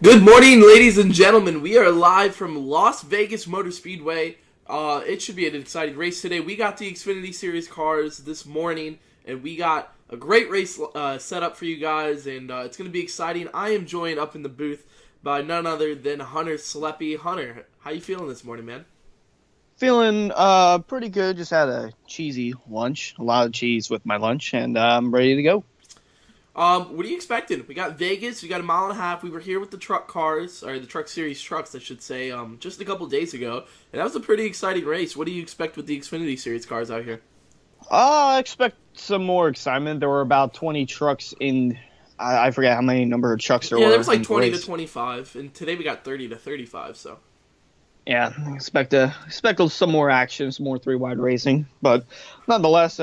Good morning, ladies and gentlemen. We are live from Las Vegas Motor Speedway. It should be an exciting race today. We got the Xfinity Series cars this morning, and we got a great race set up for you guys, and it's going to be exciting. I am joined up in the booth by none other than Hunter Sleppy. Hunter, how you feeling this morning, man? Feeling pretty good. Just had a cheesy lunch, a lot of cheese with my lunch, and I'm ready to go. What are you expecting? We got Vegas. We got a mile and a half. We were here with the truck cars, or the Truck Series trucks, I should say, just a couple days ago, and that was a pretty exciting race. What do you expect with the Xfinity Series cars out here? I expect some more excitement. There were about 20 trucks in. I forget how many number of trucks there Yeah, there were was like in the 20 to race. 25, and today we got 30 to 35. So Yeah, expect some more action, some more three-wide racing, but nonetheless,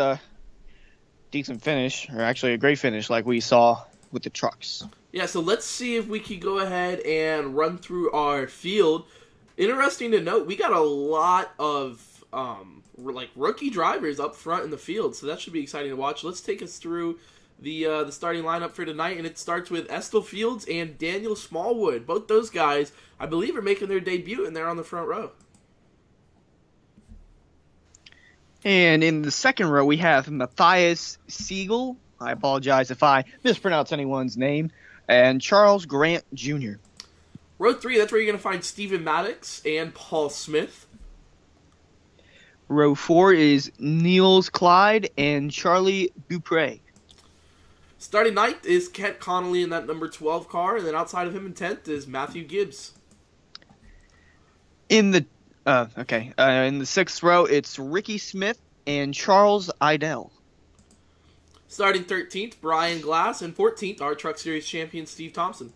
decent finish, or actually a great finish, like we saw with the trucks. yeah, so let's see if we can go ahead and run through our field. Interesting to note, we got a lot of like rookie drivers up front in the field, so that should be exciting to watch. Let's take us through the starting lineup for tonight, and it starts with Estel Fields and Daniel Smallwood. Both those guys, I believe, are making their debut, and they're on the front row. And in the second row, we have Matthias Siegel. I apologize if I mispronounce anyone's name. And Charles Grant Jr. Row 3, that's where you're going to find Steven Maddox and Paul Smith. Row 4 is Niels Clyde and Charlie Dupre. Starting ninth is Kent Connolly in that number 12 car, and then outside of him in 10th is Matthew Gibbs. In the in the sixth row, it's Ricky Smith and Charles Idell. Starting 13th, Brian Glass, and 14th, our Truck Series champion, Steve Thompson.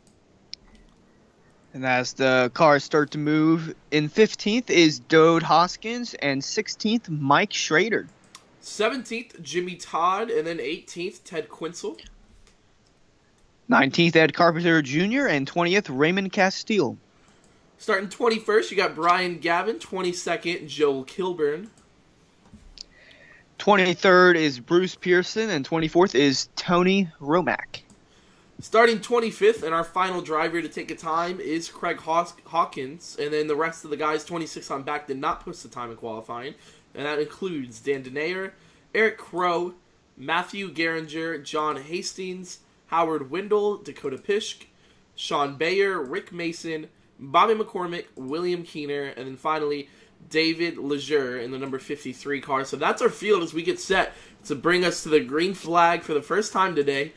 And as the cars start to move, in 15th is Dode Hoskins, and 16th, Mike Schrader. 17th, Jimmy Todd, and then 18th, Ted Quinzel. 19th, Ed Carpenter Jr., and 20th, Raymond Castile. Starting 21st, you got Brian Gavin. 22nd, Joel Kilburn. 23rd is Bruce Pearson, and 24th is Tony Romack. Starting 25th, and our final driver to take a time is Craig Hawkins. And then the rest of the guys, 26 on back, did not push the time in qualifying. And that includes Dan Denayer, Eric Crow, Matthew Geringer, John Hastings, Howard Wendell, Dakota Pishk, Sean Bayer, Rick Mason, Bobby McCormick, William Keener, and then finally David Lejeune in the number 53 car. So that's our field as we get set to bring us to the green flag for the first time today.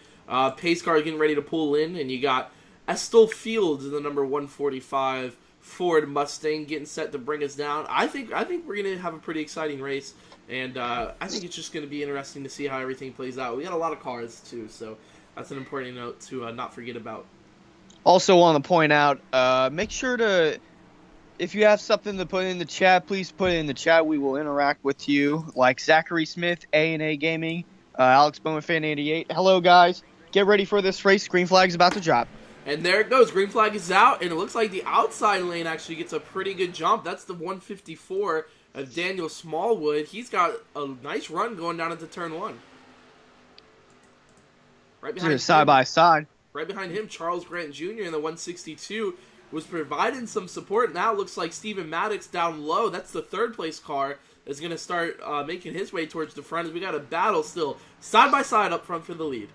Pace car getting ready to pull in, and you got Estel Fields in the number 145 Ford Mustang getting set to bring us down. I think we're gonna have a pretty exciting race, and I think it's just gonna be interesting to see how everything plays out. We got a lot of cars too, so that's an important note to not forget about. Also want to point out, make sure to, if you have something to put in the chat, please put it in the chat. We will interact with you, like Zachary Smith, A&A Gaming, Alex Bowman, Fan 88. Hello, guys. Get ready for this race. Green flag's about to drop. And there it goes. Green flag is out, and it looks like the outside lane actually gets a pretty good jump. That's the 154 of Daniel Smallwood. He's got a nice run going down into turn 1. Right behind him, Side by side. Right behind him, Charles Grant Jr. in the 162 was providing some support. Now it looks like Steven Maddox down low. That's the third place car that's going to start making his way towards the front as we got a battle still side by side up front for the lead.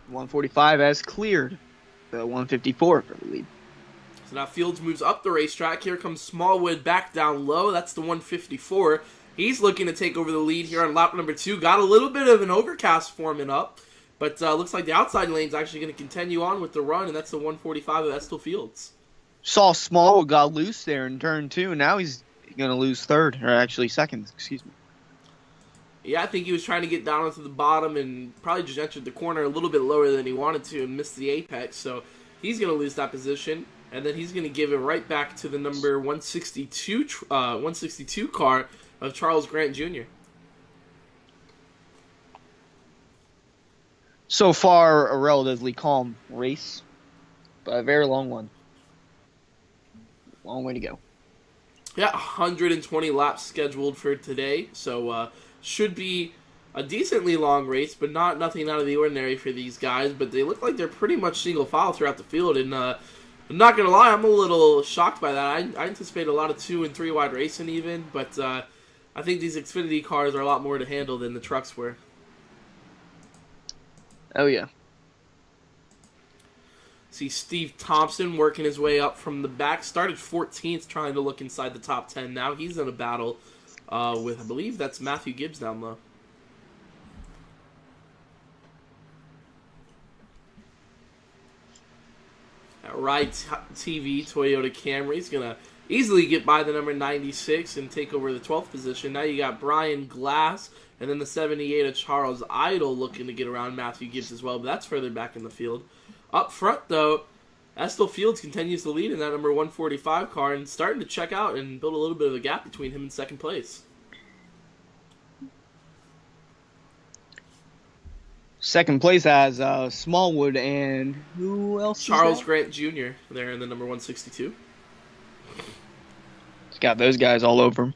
145 has cleared the 154 for the lead. So now Fields moves up the racetrack. Here comes Smallwood back down low. That's the 154. He's looking to take over the lead here on lap number 2. Got a little bit of an overcast forming up, but looks like the outside lane's actually going to continue on with the run, and that's the 145 of Estel Fields. Saw Smallwood got loose there in turn 2, and now he's going to lose third, or actually second, excuse me. Yeah, I think he was trying to get down into the bottom and probably just entered the corner a little bit lower than he wanted to and missed the apex. So he's going to lose that position, and then he's going to give it right back to the number 162 car of Charles Grant Jr. So far, a relatively calm race, but a very long one. Long way to go. Yeah, 120 laps scheduled for today, so should be a decently long race, but nothing out of the ordinary for these guys. But they look like they're pretty much single file throughout the field, and I'm not gonna lie, I'm a little shocked by that. I anticipate a lot of 2 and 3 wide racing even, but I think these Xfinity cars are a lot more to handle than the trucks were. Oh yeah. See Steve Thompson working his way up from the back. Started 14th, trying to look inside the top 10. Now he's in a battle with, I believe that's Matthew Gibbs down low. Ride TV Toyota Camry is going to easily get by the number 96 and take over the 12th position. Now you got Brian Glass and then the 78 of Charles Idle looking to get around Matthew Gibbs as well, but that's further back in the field. Up front, though, Estel Fields continues to lead in that number 145 car and starting to check out and build a little bit of a gap between him and second place. Second place has Smallwood and who else? Charles Grant Jr. there in the number 162. It's got those guys all over him.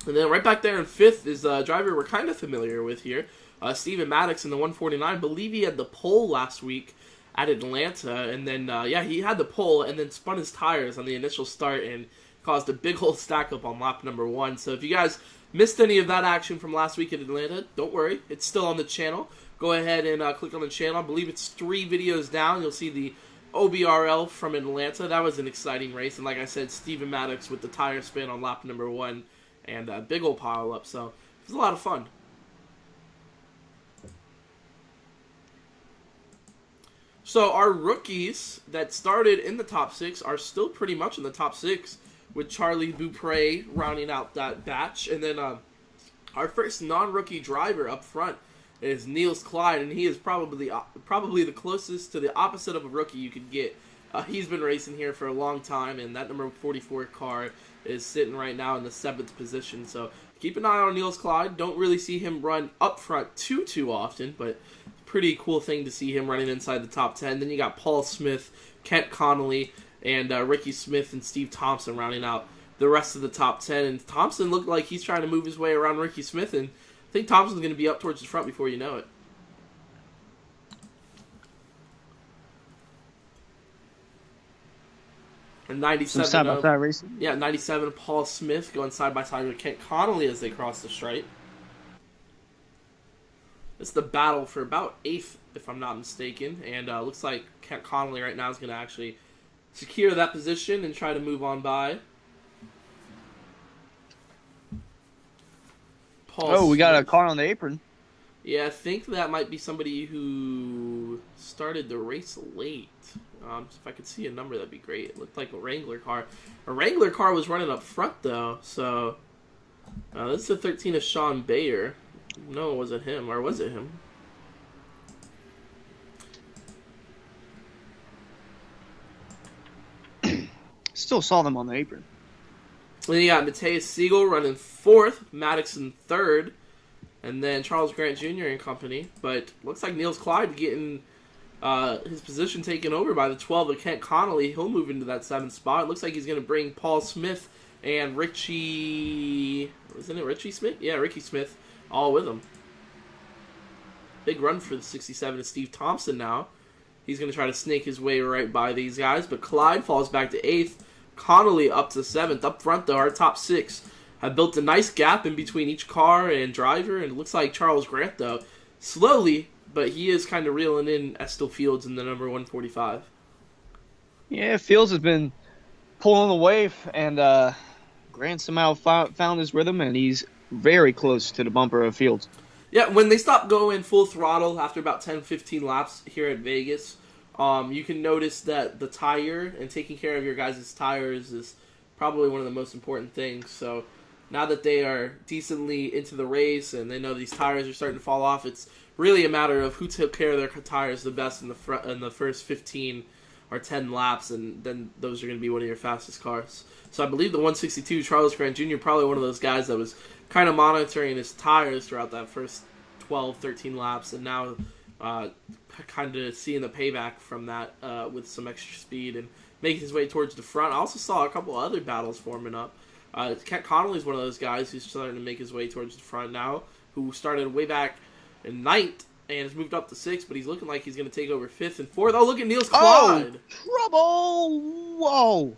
And then right back there in fifth is a driver we're kind of familiar with here, Steven Maddox in the 149. I believe he had the pole last week at Atlanta, and then, he had the pole and then spun his tires on the initial start and caused a big old stack up on lap number 1. So if you guys missed any of that action from last week at Atlanta, don't worry, it's still on the channel. Go ahead and click on the channel. I believe it's 3 videos down. You'll see the OBRL from Atlanta. That was an exciting race, and like I said, Steven Maddox with the tire spin on lap number 1 and a big old pile up, so it was a lot of fun. So our rookies that started in the top 6 are still pretty much in the top 6, with Charlie Beaupre rounding out that batch. And then our first non-rookie driver up front is Niels Clyde, and he is probably the closest to the opposite of a rookie you could get. He's been racing here for a long time, and that number 44 car is sitting right now in the 7th position. So keep an eye on Niels Clyde. Don't really see him run up front too often, but pretty cool thing to see him running inside the top 10. Then you got Paul Smith, Kent Connolly, and Ricky Smith and Steve Thompson rounding out the rest of the top 10. And Thompson looked like he's trying to move his way around Ricky Smith, and I think Thompson's going to be up towards the front before you know it. And 97. Some side-by-side racing. Yeah, 97. Paul Smith going side by side with Kent Connolly as they cross the stripe. It's the battle for about 8th, if I'm not mistaken, and looks like Kent Connolly right now is going to actually secure that position and try to move on by. We got a car on the apron. Yeah, I think that might be somebody who started the race late. If I could see a number, that'd be great. It looked like a Wrangler car. A Wrangler car was running up front, though, so this is the 13 of Sean Bayer. No, it wasn't him, or was it him? Still saw them on the apron. Then you got Mateus Siegel running 4th, Maddox in 3rd, and then Charles Grant Jr. and company. But looks like Niels Clyde getting his position taken over by the 12 of Kent Connolly. He'll move into that 7th spot. It looks like he's going to bring Paul Smith and Richie... Isn't it Richie Smith? Yeah, Ricky Smith. All with him. Big run for the 67 of Steve Thompson now. He's going to try to snake his way right by these guys, but Clyde falls back to 8th. Connolly up to 7th. Up front, though, our top 6 have built a nice gap in between each car and driver, and it looks like Charles Grant, though, slowly, but he is kind of reeling in Estel Fields in the number 145. Yeah, Fields has been pulling away, and Grant somehow found his rhythm, and he's very close to the bumper of Fields. Yeah, when they stop going full throttle after about 10-15 laps here at Vegas, you can notice that the tire and taking care of your guys' tires is probably one of the most important things. So now that they are decently into the race and they know these tires are starting to fall off, it's really a matter of who took care of their tires the best in the first 15 or 10 laps, and then those are going to be one of your fastest cars. So I believe the 162, Charles Grant Jr., probably one of those guys that was kind of monitoring his tires throughout that first 12, 13 laps, and now kind of seeing the payback from that with some extra speed and making his way towards the front. I also saw a couple other battles forming up. Kent Connolly is one of those guys who's starting to make his way towards the front now, who started way back in ninth and has moved up to sixth, but he's looking like he's going to take over fifth and fourth. Oh, look at Niels Clyde. Trouble! Whoa.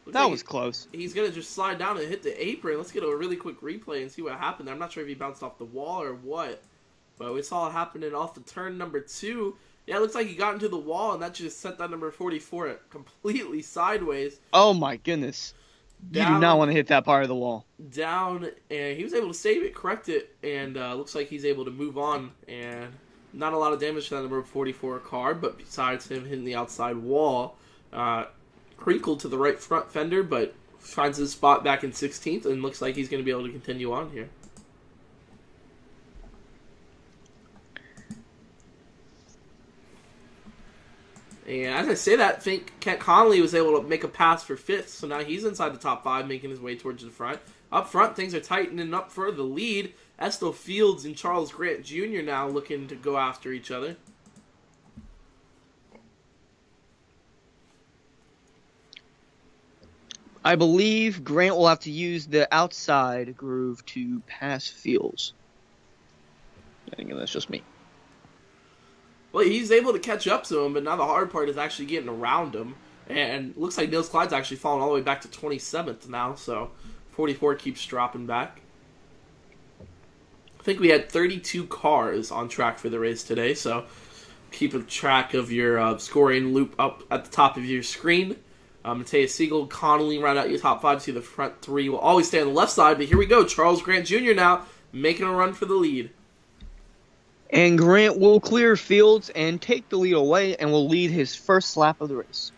That was close. He's going to just slide down and hit the apron. Let's get a really quick replay and see what happened there. I'm not sure if he bounced off the wall or what, but we saw it happening off the turn number 2. Yeah, it looks like he got into the wall, and that just sent that number 44 completely sideways. Oh, my goodness. You do not want to hit that part of the wall. Down, and he was able to save it, correct it, and looks like he's able to move on. And not a lot of damage to that number 44 car, but besides him hitting the outside wall, crinkled to the right front fender, but finds his spot back in 16th, and looks like he's going to be able to continue on here. And as I say that, I think Kent Connolly was able to make a pass for 5th, so now he's inside the top 5, making his way towards the front. Up front, things are tightening up for the lead. Estill Fields and Charles Grant Jr. now looking to go after each other. I believe Grant will have to use the outside groove to pass Fields. I think that's just me. Well, he's able to catch up to him, but now the hard part is actually getting around him. And looks like Niels Clyde's actually fallen all the way back to 27th now, so 44 keeps dropping back. I think we had 32 cars on track for the race today, so keep a track of your scoring loop up at the top of your screen. Mateus Siegel, Connolly round out your top 5. See the front 3 will always stay on the left side, but here we go. Charles Grant Jr. now making a run for the lead. And Grant will clear Fields and take the lead away and will lead his first lap of the race.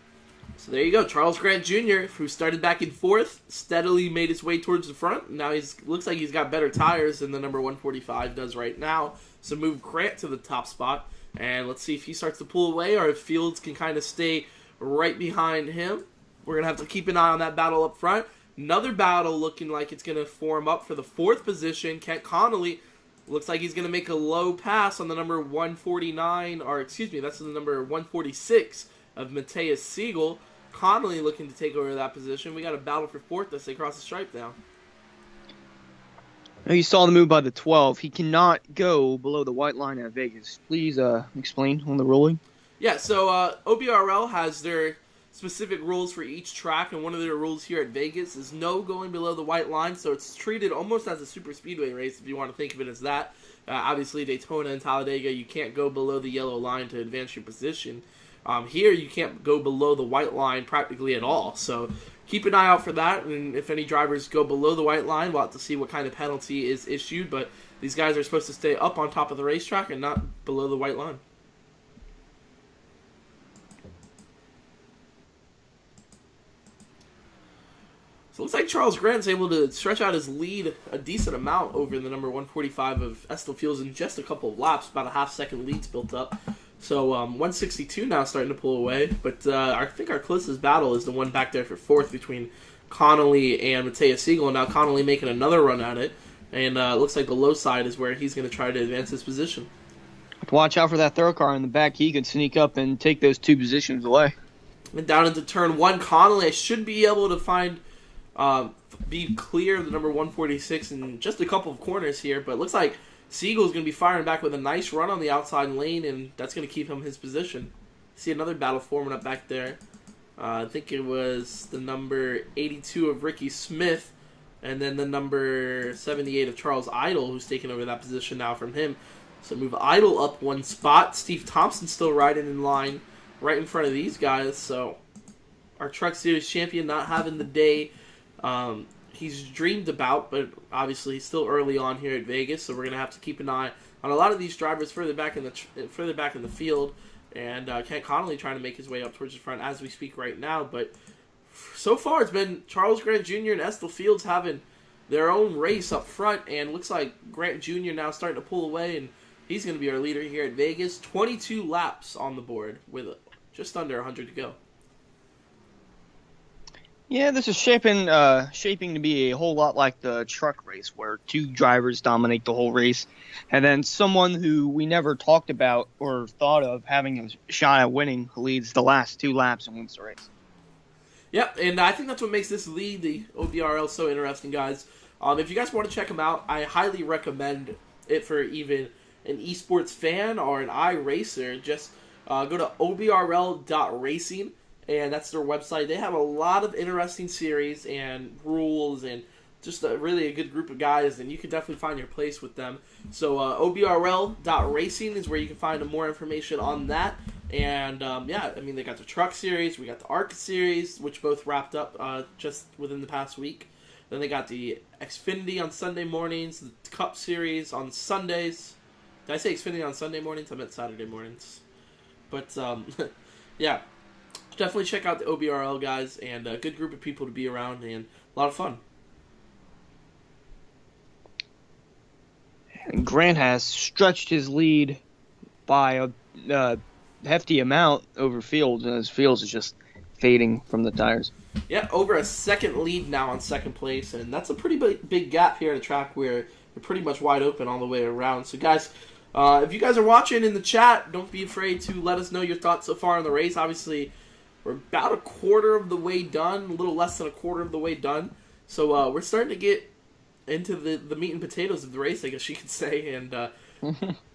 So there you go. Charles Grant Jr., who started back in 4th, steadily made his way towards the front. Now looks like he's got better tires than the number 145 does right now. So move Grant to the top spot. And let's see if he starts to pull away or if Fields can kind of stay right behind him. We're going to have to keep an eye on that battle up front. Another battle looking like it's going to form up for the 4th position. Kent Connolly looks like he's going to make a low pass on the number 149, or excuse me, that's the number 146 of Mateus Siegel. Connolly looking to take over that position. We got a battle for 4th as they cross the stripe now. You saw the move by the 12. He cannot go below the white line at Vegas. Please explain on the ruling. Yeah, so OBRL has their specific rules for each track, and one of their rules here at Vegas is no going below the white line, so it's treated almost as a super speedway race if you want to think of it as that. Obviously, Daytona and Talladega, you can't go below the yellow line to advance your position. Here, you can't go below the white line practically at all, so keep an eye out for that, and if any drivers go below the white line, we'll have to see what kind of penalty is issued, but these guys are supposed to stay up on top of the racetrack and not below the white line. So it looks like Charles Grant's able to stretch out his lead a decent amount over the number 145 of Estill Fields in just a couple of laps. About a half-second lead's built up. So 162 now starting to pull away. But I think our closest battle is the one back there for 4th between Connolly and Mateus Siegel. Now Connolly making another run at it. And it looks like the low side is where he's going to try to advance his position. Watch out for that third car in the back. He could sneak up and take those 2 positions away. And down into turn 1, Connolly should be able to find... be clear of the number 146 in just a couple of corners here, but it looks like Siegel's going to be firing back with a nice run on the outside lane, and that's going to keep him in his position. See another battle forming up back there. I think it was the number 82 of Ricky Smith, and then the number 78 of Charles Idle, who's taking over that position now from him. So move Idle up 1 spot. Steve Thompson still riding in line right in front of these guys, so our Truck Series champion not having the day he's dreamed about, but obviously he's still early on here at Vegas, so we're gonna have to keep an eye on a lot of these drivers further back in the field. And Kent Connolly trying to make his way up towards the front as we speak right now. But so far, it's been Charles Grant Jr. and Estill Fields having their own race up front, and looks like Grant Jr. now starting to pull away, and he's going to be our leader here at Vegas. 22 laps on the board with just under 100 to go. Yeah, this is shaping to be a whole lot like the truck race, where 2 drivers dominate the whole race, and then someone who we never talked about or thought of having a shot at winning leads the last 2 laps and wins the race. Yep, and I think that's what makes this league, the OBRL, so interesting, guys. If you guys want to check them out, I highly recommend it for even an esports fan or an iRacer. Just go to obrl.racing, and that's their website. They have a lot of interesting series and rules and just really a good group of guys, and you can definitely find your place with them. So obrl.racing is where you can find more information on that. And yeah, I mean, they got the Truck Series, we got the ARCA Series, which both wrapped up just within the past week. Then they got the Xfinity on Sunday mornings, the Cup Series on Sundays. Did I say Xfinity on Sunday mornings? I meant Saturday mornings. But yeah, definitely check out the OBRL, guys, and a good group of people to be around and a lot of fun. And Grant has stretched his lead by a hefty amount over Fields, and his Fields is just fading from the tires. Yeah, over a second lead now on second place, and that's a pretty big gap here at a track where you're pretty much wide open all the way around. So, guys, if you guys are watching in the chat, don't be afraid to let us know your thoughts so far on the race. Obviously, we're about a quarter of the way done, a little less than a quarter of the way done. So we're starting to get into the meat and potatoes of the race, I guess you could say, and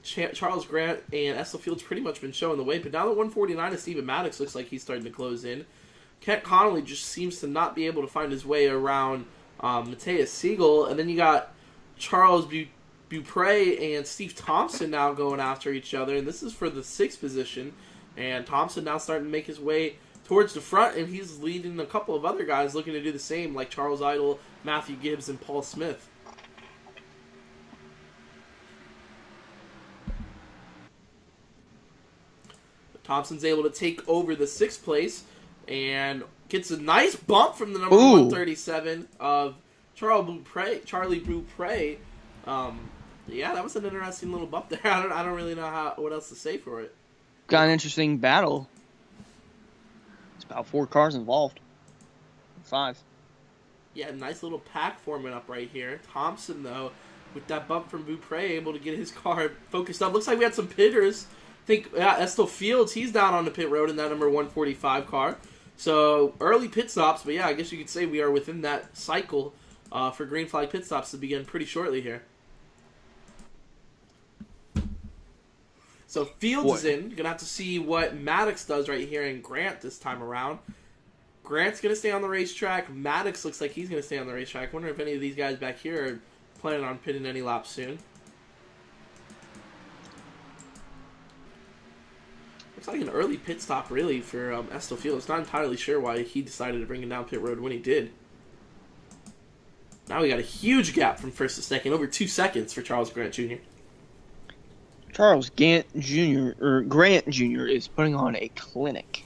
Charles Grant and Estel Field's pretty much been showing the way, but now the 149 of Steven Maddox looks like he's starting to close in. Kent Connolly just seems to not be able to find his way around Mateus Siegel, and then you got Charles Beaupre and Steve Thompson now going after each other, and this is for the 6th position, and Thompson now starting to make his way towards the front, and he's leading a couple of other guys looking to do the same, like Charles Idle, Matthew Gibbs, and Paul Smith. Thompson's able to take over the 6th place and gets a nice bump from the number 137 of Charlie Beaupre. Yeah, that was an interesting little bump there. I don't really know what else to say for it. Got an interesting battle. It's about 4 cars involved. 5. Yeah, nice little pack forming up right here. Thompson, though, with that bump from Beaupre, able to get his car focused up. Looks like we had some pitters. I think Estel Fields, he's down on the pit road in that number 145 car. So early pit stops, but yeah, I guess you could say we are within that cycle for green flag pit stops to begin pretty shortly here. So Fields is in. You're going to have to see what Maddox does right here in Grant this time around. Grant's going to stay on the racetrack. Maddox looks like he's going to stay on the racetrack. I wonder if any of these guys back here are planning on pitting any laps soon. Looks like an early pit stop, really, for Estel Fields. Not entirely sure why he decided to bring it down pit road when he did. Now we got a huge gap from first to second, over 2 seconds for Charles Grant Jr. Charles Grant Jr. is putting on a clinic.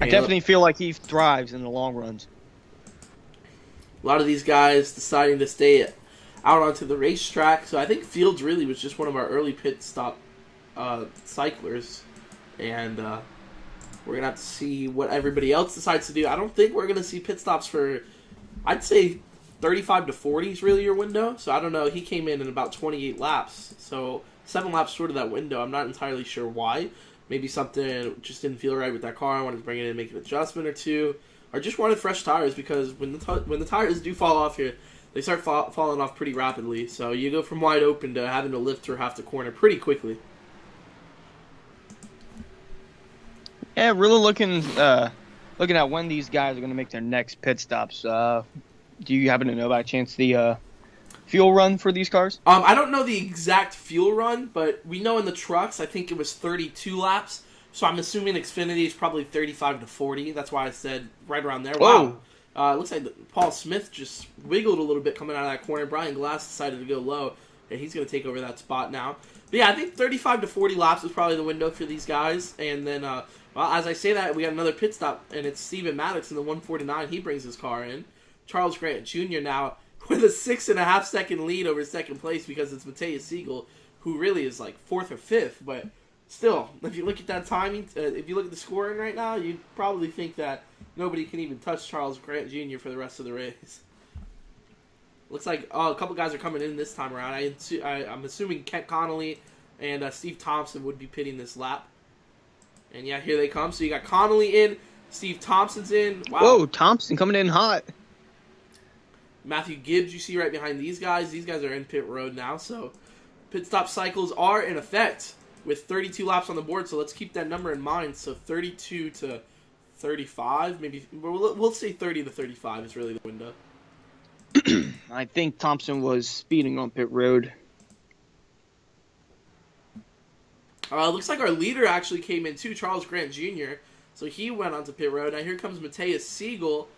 I definitely feel like he thrives in the long runs. A lot of these guys deciding to stay out onto the racetrack. So I think Fields really was just one of our early pit stop cyclers. And we're going to have to see what everybody else decides to do. I don't think we're going to see pit stops for, I'd say, 35 to 40 is really your window. So I don't know. He came in about 28 laps. So 7 laps short of that window. I'm not entirely sure why. Maybe something just didn't feel right with that car. I wanted to bring it in and make an adjustment or two. Or just wanted fresh tires because when the tires do fall off here, they start falling off pretty rapidly. So you go from wide open to having to lift through half the corner pretty quickly. Yeah, really looking at when these guys are going to make their next pit stops. Do you happen to know by chance the fuel run for these cars? I don't know the exact fuel run, but we know in the trucks, I think it was 32 laps. So I'm assuming Xfinity is probably 35 to 40. That's why I said right around there. Whoa. Wow. It looks like Paul Smith just wiggled a little bit coming out of that corner. Brian Glass decided to go low, and he's going to take over that spot now. But yeah, I think 35 to 40 laps is probably the window for these guys. And then, well, as I say that, we got another pit stop, and it's Steven Maddox in the 149. He brings his car in. Charles Grant Jr. now with a 6.5 second lead over second place because it's Mateus Siegel, who really is like 4th or 5th. But still, if you look at that timing, if you look at the scoring right now, you'd probably think that nobody can even touch Charles Grant Jr. for the rest of the race. Looks like a couple guys are coming in this time around. I'm assuming Kent Connolly and Steve Thompson would be pitting this lap. And yeah, here they come. So you got Connolly in, Steve Thompson's in. Wow. Whoa, Thompson coming in hot. Matthew Gibbs, you see right behind these guys. These guys are in pit road now, so pit stop cycles are in effect with 32 laps on the board. So let's keep that number in mind. So 32 to 35, maybe we'll say 30 to 35 is really the window. I think Thompson was speeding on pit road. Looks like our leader actually came in too, Charles Grant Jr. So he went onto pit road. Now here comes Mateus Siegel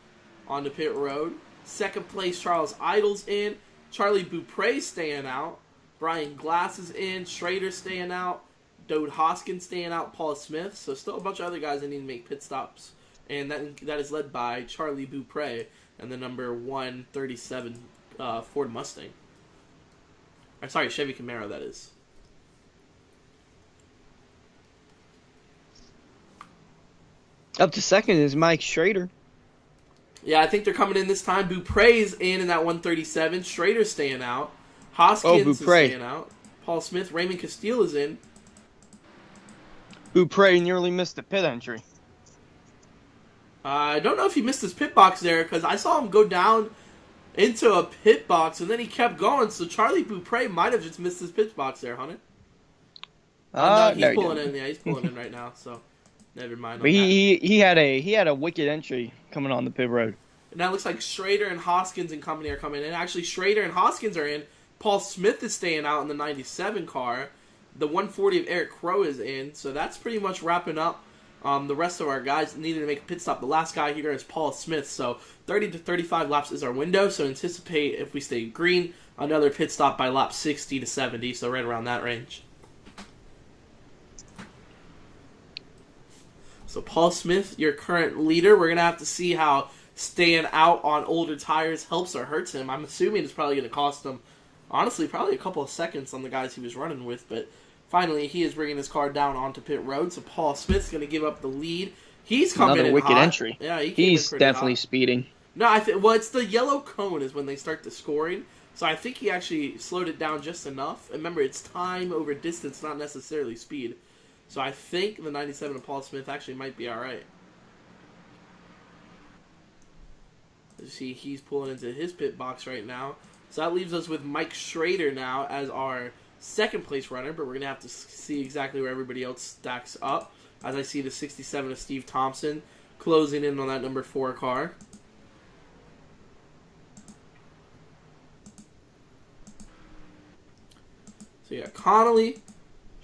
onto pit road. Second place, Charles Idle's in. Charlie Beaupre staying out. Brian Glass is in. Schrader staying out. Dode Hoskins staying out. Paul Smith. So still a bunch of other guys that need to make pit stops. And that is led by Charlie Beaupre and the number 137 Ford Mustang. Sorry, Chevy Camaro, that is. Up to second is Mike Schrader. Yeah, I think they're coming in this time. Beaupre's in that 137. Schrader's staying out. Hoskins is staying out. Paul Smith, Raymond Castile is in. Beaupre nearly missed the pit entry. I don't know if he missed his pit box there, because I saw him go down into a pit box, and then he kept going, so Charlie Beaupre might have just missed his pit box there, Hunter. No, he's pulling in. Yeah, he's pulling in right now, so never mind. But he had a wicked entry coming on the pit road. And that looks like Schrader and Hoskins and company are coming in. Actually, Schrader and Hoskins are in. Paul Smith is staying out in the 97 car. The 140 of Eric Crow is in, so that's pretty much wrapping up. The rest of our guys needed to make a pit stop. The last guy here is Paul Smith, so 30 to 35 laps is our window, so anticipate, if we stay green, another pit stop by lap 60 to 70, so right around that range. So Paul Smith, your current leader. We're going to have to see how staying out on older tires helps or hurts him. I'm assuming it's probably going to cost him, honestly, probably a couple of seconds on the guys he was running with, but finally, he is bringing his car down onto pit road, so Paul Smith's going to give up the lead. He's coming in wicked hot. Entry. Yeah, he's definitely hot. Speeding. No, well, it's the yellow cone is when they start the scoring, so I think he actually slowed it down just enough. And remember, it's time over distance, not necessarily speed. So I think the 97 of Paul Smith actually might be all right. You see, he's pulling into his pit box right now. So that leaves us with Mike Schrader now as our second place runner, but we're going to have to see exactly where everybody else stacks up. As I see the 67 of Steve Thompson closing in on that number 4 car. So you got Connolly,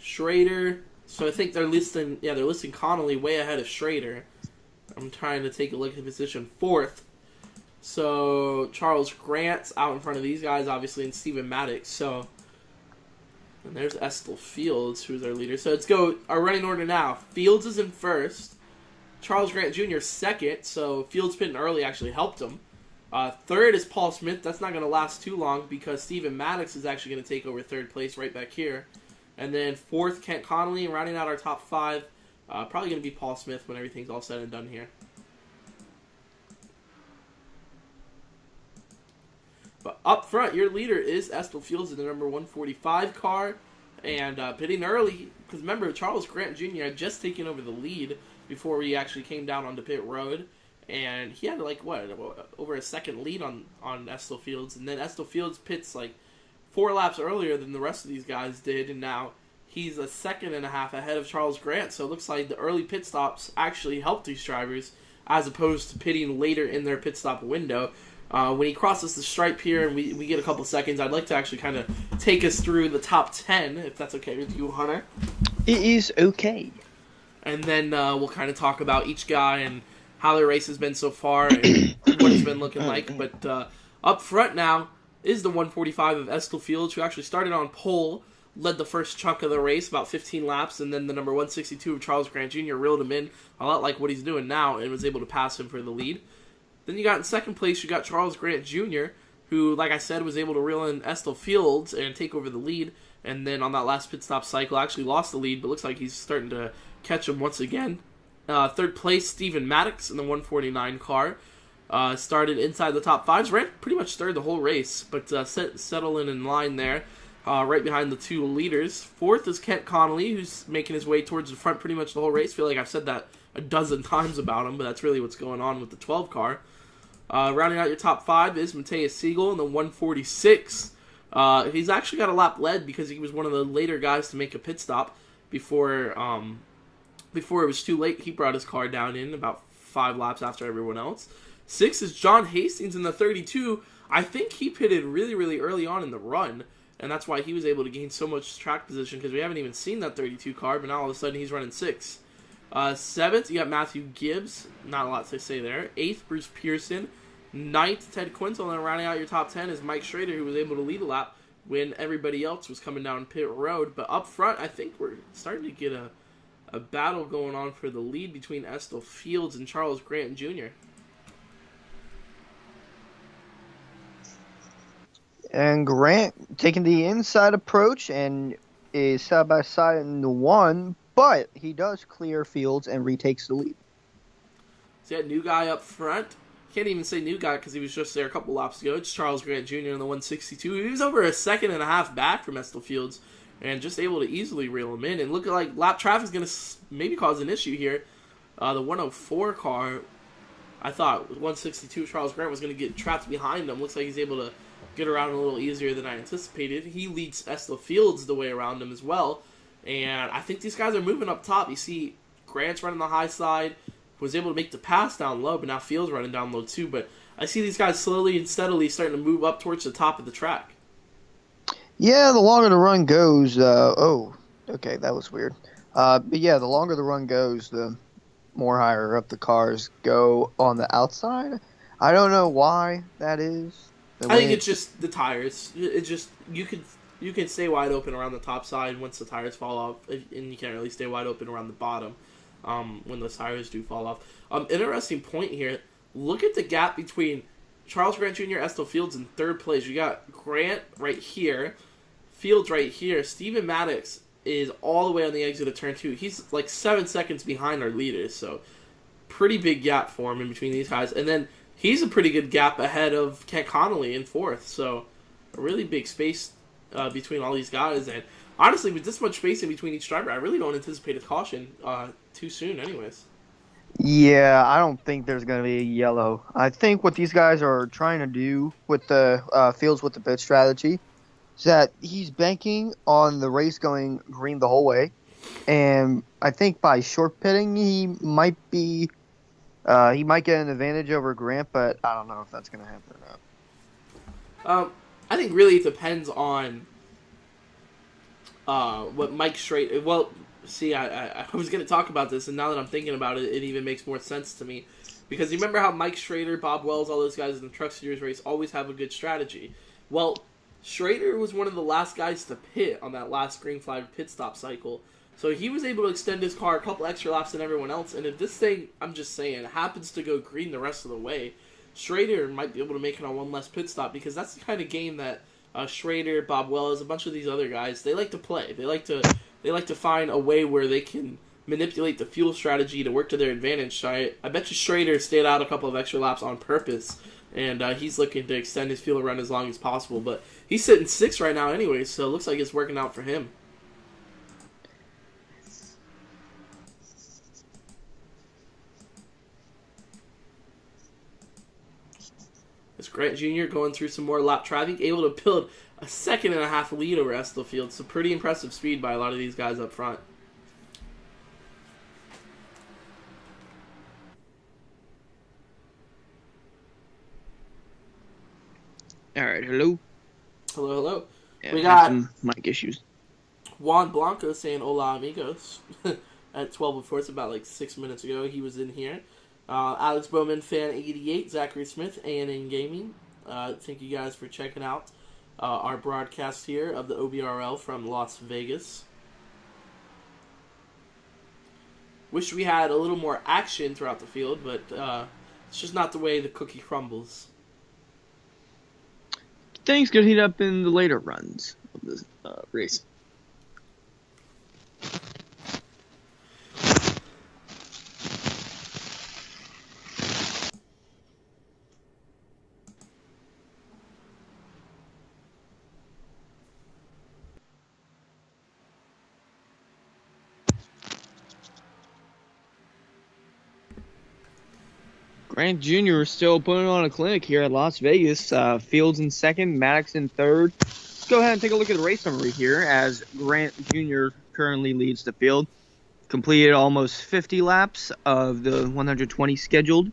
Schrader. So I think they're listing Connolly way ahead of Schrader. I'm trying to take a look at the position 4th. So Charles Grant's out in front of these guys, obviously, and Steven Maddox. So, and there's Estel Fields, who's our leader. So let's go our running order now. Fields is in first. Charles Grant Jr. second. So Fields pitting early actually helped him. Third is Paul Smith. That's not going to last too long because Steven Maddox is actually going to take over third place right back here. And then fourth, Kent Connolly, and rounding out our top 5, probably going to be Paul Smith when everything's all said and done here. But up front, your leader is Estel Fields in the number 145 car. And pitting early, because remember, Charles Grant Jr. had just taken over the lead before we actually came down onto pit road. And he had, over a second lead on Estel Fields. And then Estel Fields pits, 4 laps earlier than the rest of these guys did. And now he's a second and a half ahead of Charles Grant. So it looks like the early pit stops actually helped these drivers as opposed to pitting later in their pit stop window. When he crosses the stripe here and we get a couple seconds, I'd like to actually kind of take us through the top 10, if that's okay with you, Hunter. It is okay. And then we'll kind of talk about each guy and how their race has been so far and what it's been looking like. But up front now is the 145 of Estel Fields, who actually started on pole, led the first chunk of the race, about 15 laps, and then the number 162 of Charles Grant Jr. reeled him in, a lot like what he's doing now, and was able to pass him for the lead. Then you got in second place, you got Charles Grant Jr., who, like I said, was able to reel in Estel Fields and take over the lead. And then on that last pit stop cycle, actually lost the lead, but looks like he's starting to catch him once again. Third place, Steven Maddox in the 149 car. Started inside the top 5s, ran pretty much third the whole race, but settling in line there. right behind the two leaders. Fourth is Kent Connolly, who's making his way towards the front pretty much the whole race. I feel like I've said that a dozen times about him, but that's really what's going on with the 12 car. Rounding out your top 5 is Matthias Siegel in the 146. He's actually got a lap led because he was one of the later guys to make a pit stop before it was too late. He brought his car down in about 5 laps after everyone else. 6 is John Hastings in the 32. I think he pitted really, really early on in the run, and that's why he was able to gain so much track position because we haven't even seen that 32 car, but now all of a sudden he's running 6. 7th, you got Matthew Gibbs. Not a lot to say there. 8th, Bruce Pearson. 9th, Ted Quintal. And rounding out your top 10 is Mike Schrader, who was able to lead a lap when everybody else was coming down pit road. But up front, I think we're starting to get a battle going on for the lead between Estill Fields and Charles Grant Jr. And Grant taking the inside approach and is side by side in the 1, but he does clear Fields and retakes the lead. So new guy up front. Can't even say new guy because he was just there a couple laps ago. It's Charles Grant Jr. in the 162. He was over a second and a half back from Estill Fields and just able to easily reel him in. And look like lap traffic is going to maybe cause an issue here. The 104 car, I thought 162 Charles Grant was going to get trapped behind him. Looks like he's able to get around a little easier than I anticipated. He leads Estill Fields the way around him as well. And I think these guys are moving up top. You see Grant's running the high side, was able to make the pass down low, but now Fields running down low too. But I see these guys slowly and steadily starting to move up towards the top of the track. Yeah, the longer the run goes, okay, that was weird. But yeah, the longer the run goes, the more higher up the cars go on the outside. I don't know why that is. I think it's just the tires. It's just you can stay wide open around the top side once the tires fall off, and you can't really stay wide open around the bottom when the tires do fall off. Interesting point here. Look at the gap between Charles Grant Jr., Estill Fields in third place. You got Grant right here, Fields right here. Steven Maddox is all the way on the exit of turn 2. He's like 7 seconds behind our leaders, so pretty big gap for him in between these guys. And then he's a pretty good gap ahead of Kent Connolly in 4th, so a really big space between all these guys. And honestly, with this much space in between each driver, I really don't anticipate a caution too soon anyways. Yeah, I don't think there's going to be a yellow. I think what these guys are trying to do with the Fields with the pit strategy is that he's banking on the race going green the whole way. And I think by short pitting, he might get an advantage over Grant, but I don't know if that's going to happen or not. I think really it depends on what Mike Schrader... Well, see, I was going to talk about this, and now that I'm thinking about it, it even makes more sense to me. Because you remember how Mike Schrader, Bob Wells, all those guys in the Truck Series race always have a good strategy. Well, Schrader was one of the last guys to pit on that last green flag pit stop cycle. So he was able to extend his car a couple extra laps than everyone else. And if this thing, I'm just saying, happens to go green the rest of the way, Schrader might be able to make it on one less pit stop, because that's the kind of game that Schrader, Bob Wells, a bunch of these other guys, they like to play. They like to find a way where they can manipulate the fuel strategy to work to their advantage. So I bet you Schrader stayed out a couple of extra laps on purpose, and he's looking to extend his fuel run as long as possible. But he's sitting 6th right now anyway, so it looks like it's working out for him. It's Grant Jr. going through some more lap traffic, able to build a 1.5-second lead over Estill Fields. So pretty impressive speed by a lot of these guys up front. All right, hello. Hello. Yeah, we got some mic issues. Juan Blanco saying hola amigos at 12:04. It's about like 6 minutes ago. He was in here. Alex Bowman, fan 88, Zachary Smith, A&N Gaming. Thank you guys for checking out our broadcast here of the OBRL from Las Vegas. Wish we had a little more action throughout the field, but it's just not the way the cookie crumbles. Things could heat up in the later runs of this race. Grant Jr. is still putting on a clinic here at Las Vegas. Fields in second, Maddox in third. Let's go ahead and take a look at the race summary here as Grant Jr. currently leads the field. Completed almost 50 laps of the 120 scheduled.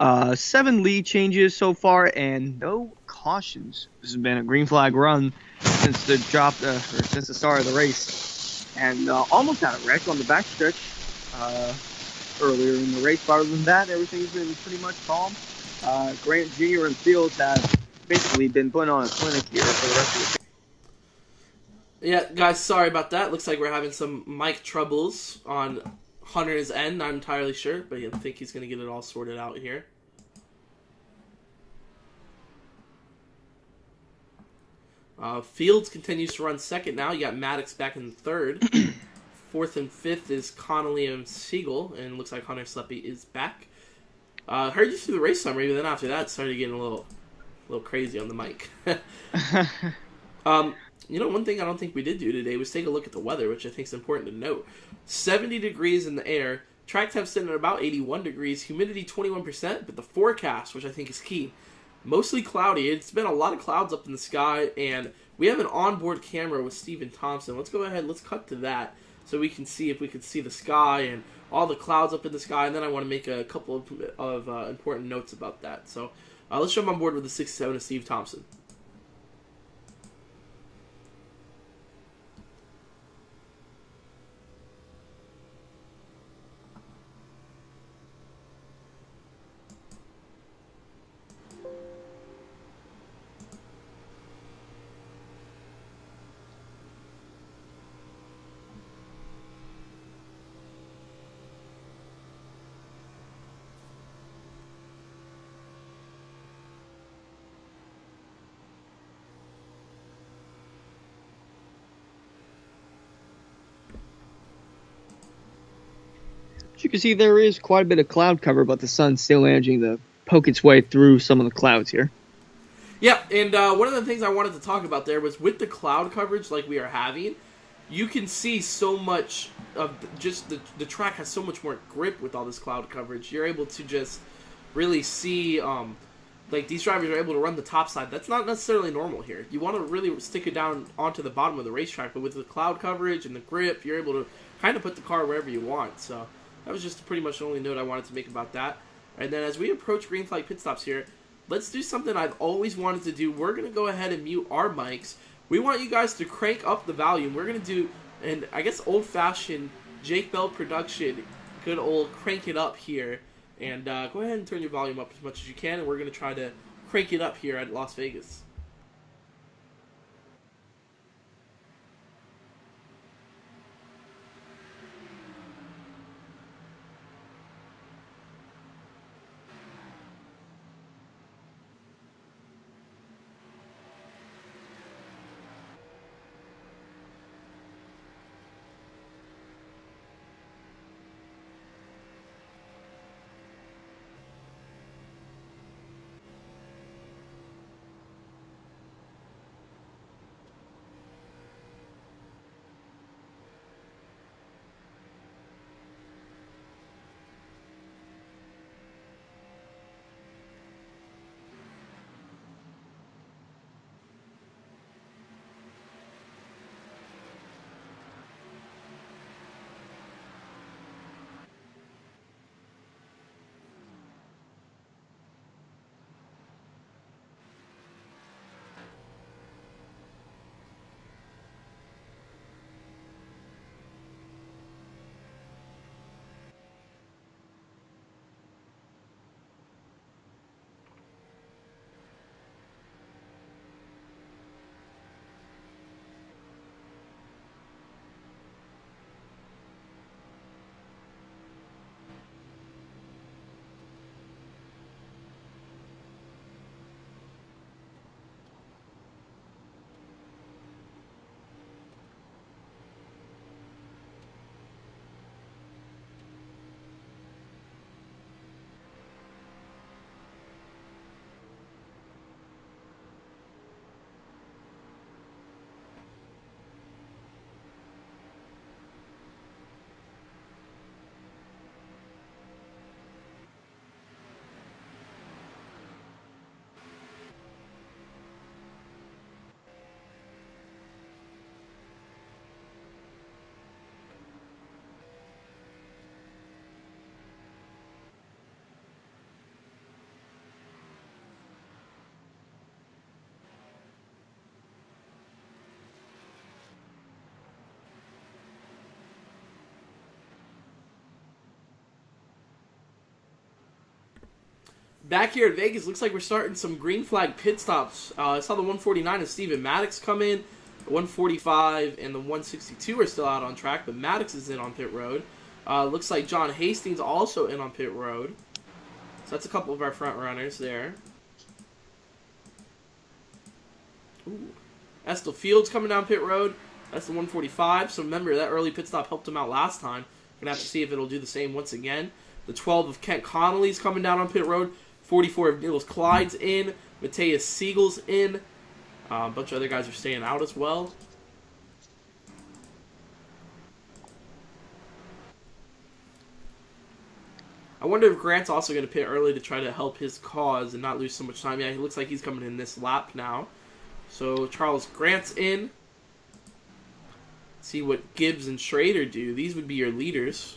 7 lead changes so far and no cautions. This has been a green flag run since the since the start of the race, and almost had a wreck on the backstretch earlier in the race. But other than that, everything's been pretty much calm. Grant Jr. and Fields have basically been putting on a clinic here for the rest of the. Yeah, guys, sorry about that. Looks like we're having some mic troubles on Hunter's end. Not entirely sure, but I think he's going to get it all sorted out here. Fields continues to run second now. You got Maddox back in third. Fourth and fifth is Connolly and Siegel, and looks like Hunter Sleppy is back. Heard you through the race summary, but then after that, started getting a little crazy on the mic. One thing I don't think we did do today was take a look at the weather, which I think is important to note. 70 degrees in the air. Track temps sitting at about 81 degrees. Humidity 21%, but the forecast, which I think is key, mostly cloudy. It's been a lot of clouds up in the sky, and we have an onboard camera with Stephen Thompson. Let's go ahead. Let's cut to that so we can see if we can see the sky and all the clouds up in the sky, and then I want to make a couple of important notes about that. So let's jump on board with the 67 of Steve Thompson. As you can see, there is quite a bit of cloud cover, but the sun's still managing to poke its way through some of the clouds here. Yeah, and one of the things I wanted to talk about there was with the cloud coverage like we are having, you can see so much of just the track has so much more grip with all this cloud coverage. You're able to just really see, like these drivers are able to run the top side. That's not necessarily normal here. You want to really stick it down onto the bottom of the racetrack, but with the cloud coverage and the grip, you're able to kind of put the car wherever you want. So that was just pretty much the only note I wanted to make about that. And then as we approach green flag pit stops here, let's do something I've always wanted to do. We're going to go ahead and mute our mics. We want you guys to crank up the volume. We're going to do, and I guess old-fashioned Jake Bell production, good old crank it up here. And go ahead and turn your volume up as much as you can, and we're going to try to crank it up here at Las Vegas. back here at Vegas, looks like we're starting some green flag pit stops. I saw the 149 of Steven Maddox come in. The 145 and the 162 are still out on track, but Maddox is in on pit road. Looks like John Hastings also in on pit road. So that's a couple of our front runners there. Ooh. Estel Fields coming down pit road. That's the 145. So remember, that early pit stop helped him out last time. We're going to have to see if it'll do the same once again. The 12 of Kent Connolly's coming down on pit road. 44 of Nicholas Clyde's in. Mateus Siegel's in. A bunch of other guys are staying out as well. I wonder if Grant's also going to pit early to try to help his cause and not lose so much time. Yeah, he looks like he's coming in this lap now. So Charles Grant's in. See what Gibbs and Schrader do. These would be your leaders.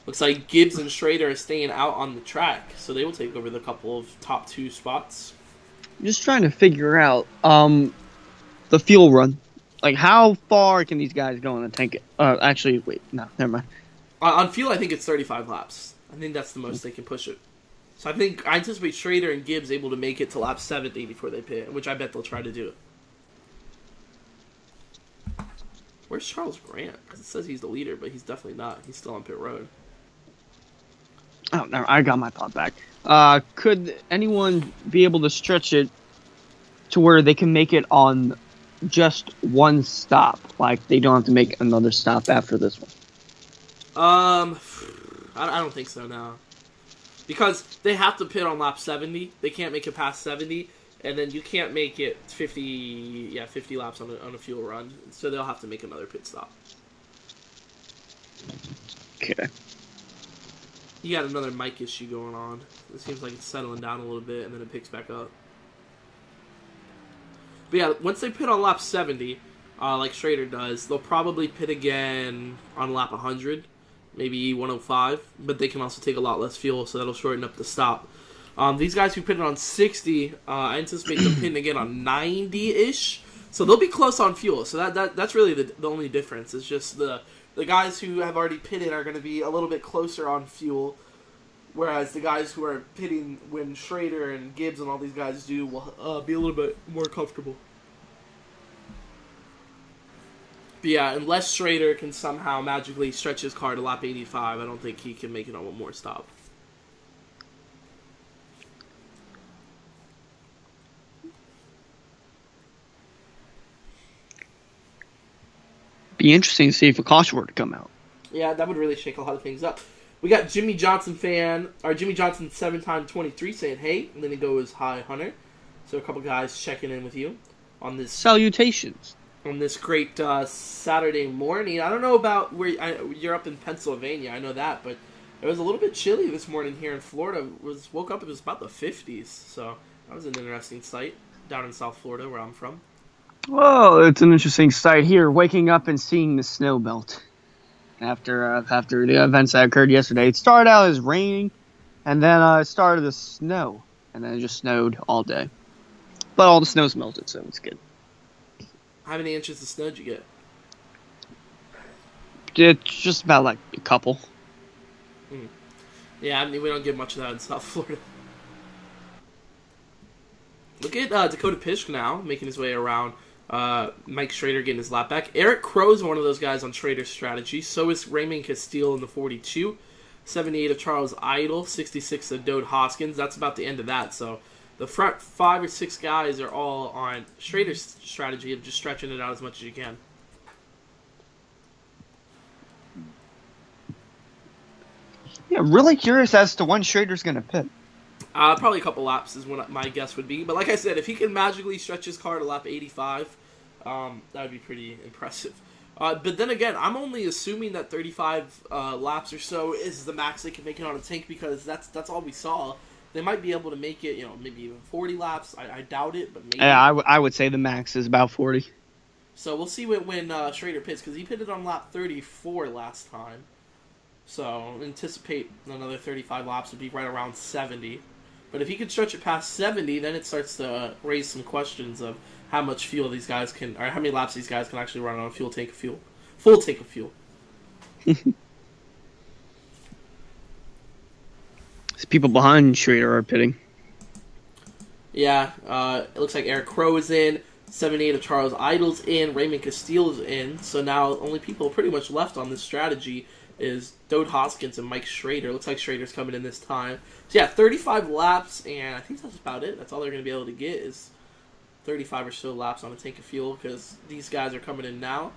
Looks like Gibbs and Schrader are staying out on the track, so they will take over the couple of top 2 spots. I'm just trying to figure out the fuel run. Like, how far can these guys go in the tank? Actually, wait, no, never mind. On fuel, I think it's 35 laps. I think that's the most they can push it. So I anticipate Schrader and Gibbs able to make it to lap 70 before they pit, which I bet they'll try to do. Where's Charles Grant? Because it says he's the leader, but he's definitely not. He's still on pit road. Oh, no, I got my thought back. Could anyone be able to stretch it to where they can make it on just one stop? Like, they don't have to make another stop after this one? I don't think so, no. Because they have to pit on lap 70. They can't make it past 70. And then you can't make it 50 laps on a fuel run. So they'll have to make another pit stop. Okay. You got another mic issue going on. It seems like it's settling down a little bit, and then it picks back up. But yeah, once they pit on lap 70, like Schrader does, they'll probably pit again on lap 100, maybe 105, but they can also take a lot less fuel, so that'll shorten up the stop. These guys who pitted on 60, I anticipate them pitting again on 90-ish, so they'll be close on fuel. So that's really the only difference. It's just the guys who have already pitted are going to be a little bit closer on fuel, whereas the guys who are pitting when Schrader and Gibbs and all these guys do will be a little bit more comfortable. But yeah, unless Schrader can somehow magically stretch his car to lap 85, I don't think he can make it on one more stop. Be interesting to see if a caution were to come out. Yeah, that would really shake a lot of things up. We got Jimmy Johnson 7-time 23 saying hey, and then he goes hi Hunter. So a couple guys checking in with you on this salutations on this great Saturday morning. I don't know about where you're up in Pennsylvania. I know that, but it was a little bit chilly this morning here in Florida. Woke up, it was about the 50s. So that was an interesting sight down in South Florida where I'm from. Well, it's an interesting sight here, waking up and seeing the snow melt after the events that occurred yesterday. It started out as raining, and then it started to snow, and then it just snowed all day. But all the snow's melted, so it's good. How many inches of snow did you get? It's just about like a couple. Yeah, I mean, we don't get much of that in South Florida. Look at Dakota Pish now, making his way around. Mike Schrader getting his lap back. Eric Crow's one of those guys on Schrader's strategy. So is Raymond Castile in the 42. 78 of Charles Idle. 66 of Dode Hoskins. That's about the end of that. So the front 5 or 6 guys are all on Schrader's strategy of just stretching it out as much as you can. Yeah, really curious as to when Schrader's going to pit. Probably a couple laps is what my guess would be. But like I said, if he can magically stretch his car to lap 85, that would be pretty impressive. But then again, I'm only assuming that 35 laps or so is the max they can make it on a tank because that's all we saw. They might be able to make it, maybe even 40 laps. I doubt it, but maybe. Yeah, I would say the max is about 40. So we'll see when Schrader pits because he pitted on lap 34 last time. So anticipate another 35 laps would be right around 70. But if he can stretch it past 70, then it starts to raise some questions of how much fuel these guys can, or how many laps these guys can actually run on a full tank of full tank of fuel. People behind Schrader are pitting. Yeah, it looks like Eric Crow is in. 78 of Charles Idle's in. Raymond Castile's in. So now only people pretty much left on this strategy is Dode Hoskins and Mike Schrader. Looks like Schrader's coming in this time. So yeah, 35 laps, and I think that's about it. That's all they're going to be able to get is 35 or so laps on a tank of fuel because these guys are coming in now.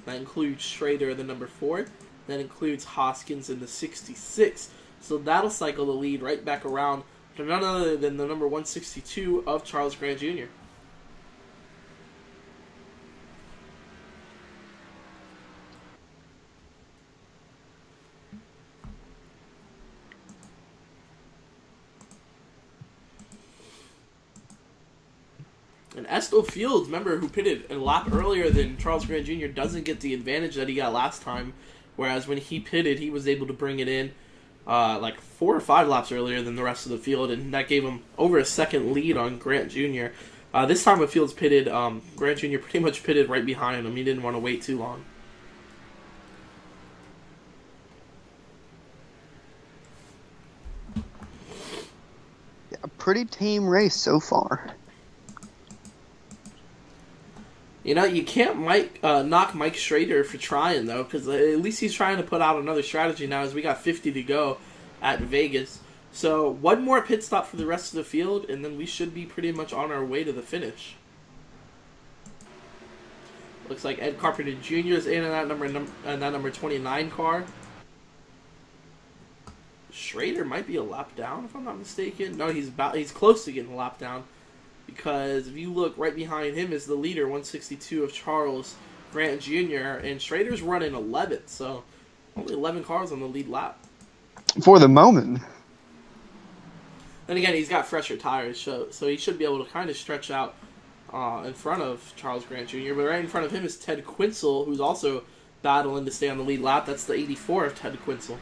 That includes Schrader, the number 4. That includes Hoskins in the 66. So that'll cycle the lead right back around to none other than the number 162 of Charles Grant Jr. And Estill Fields, remember, who pitted a lap earlier than Charles Grant Jr., doesn't get the advantage that he got last time. Whereas when he pitted, he was able to bring it in like 4 or 5 laps earlier than the rest of the field, and that gave him over a second lead on Grant Jr. This time when Fields pitted, Grant Jr. pretty much pitted right behind him. He didn't want to wait too long. Yeah, a pretty tame race so far. You know, you can't knock Mike Schrader for trying, though, because at least he's trying to put out another strategy now as we got 50 to go at Vegas. So one more pit stop for the rest of the field, and then we should be pretty much on our way to the finish. Looks like Ed Carpenter Jr. is in that number 29 car. Schrader might be a lap down, if I'm not mistaken. No, he's close to getting a lap down. Because if you look right behind him is the leader, 162 of Charles Grant Jr., and Schrader's running 11th, so only 11 cars on the lead lap. For the moment. Then again, he's got fresher tires, so he should be able to kind of stretch out in front of Charles Grant Jr., but right in front of him is Ted Quinzel, who's also battling to stay on the lead lap. That's the 84 of Ted Quinzel.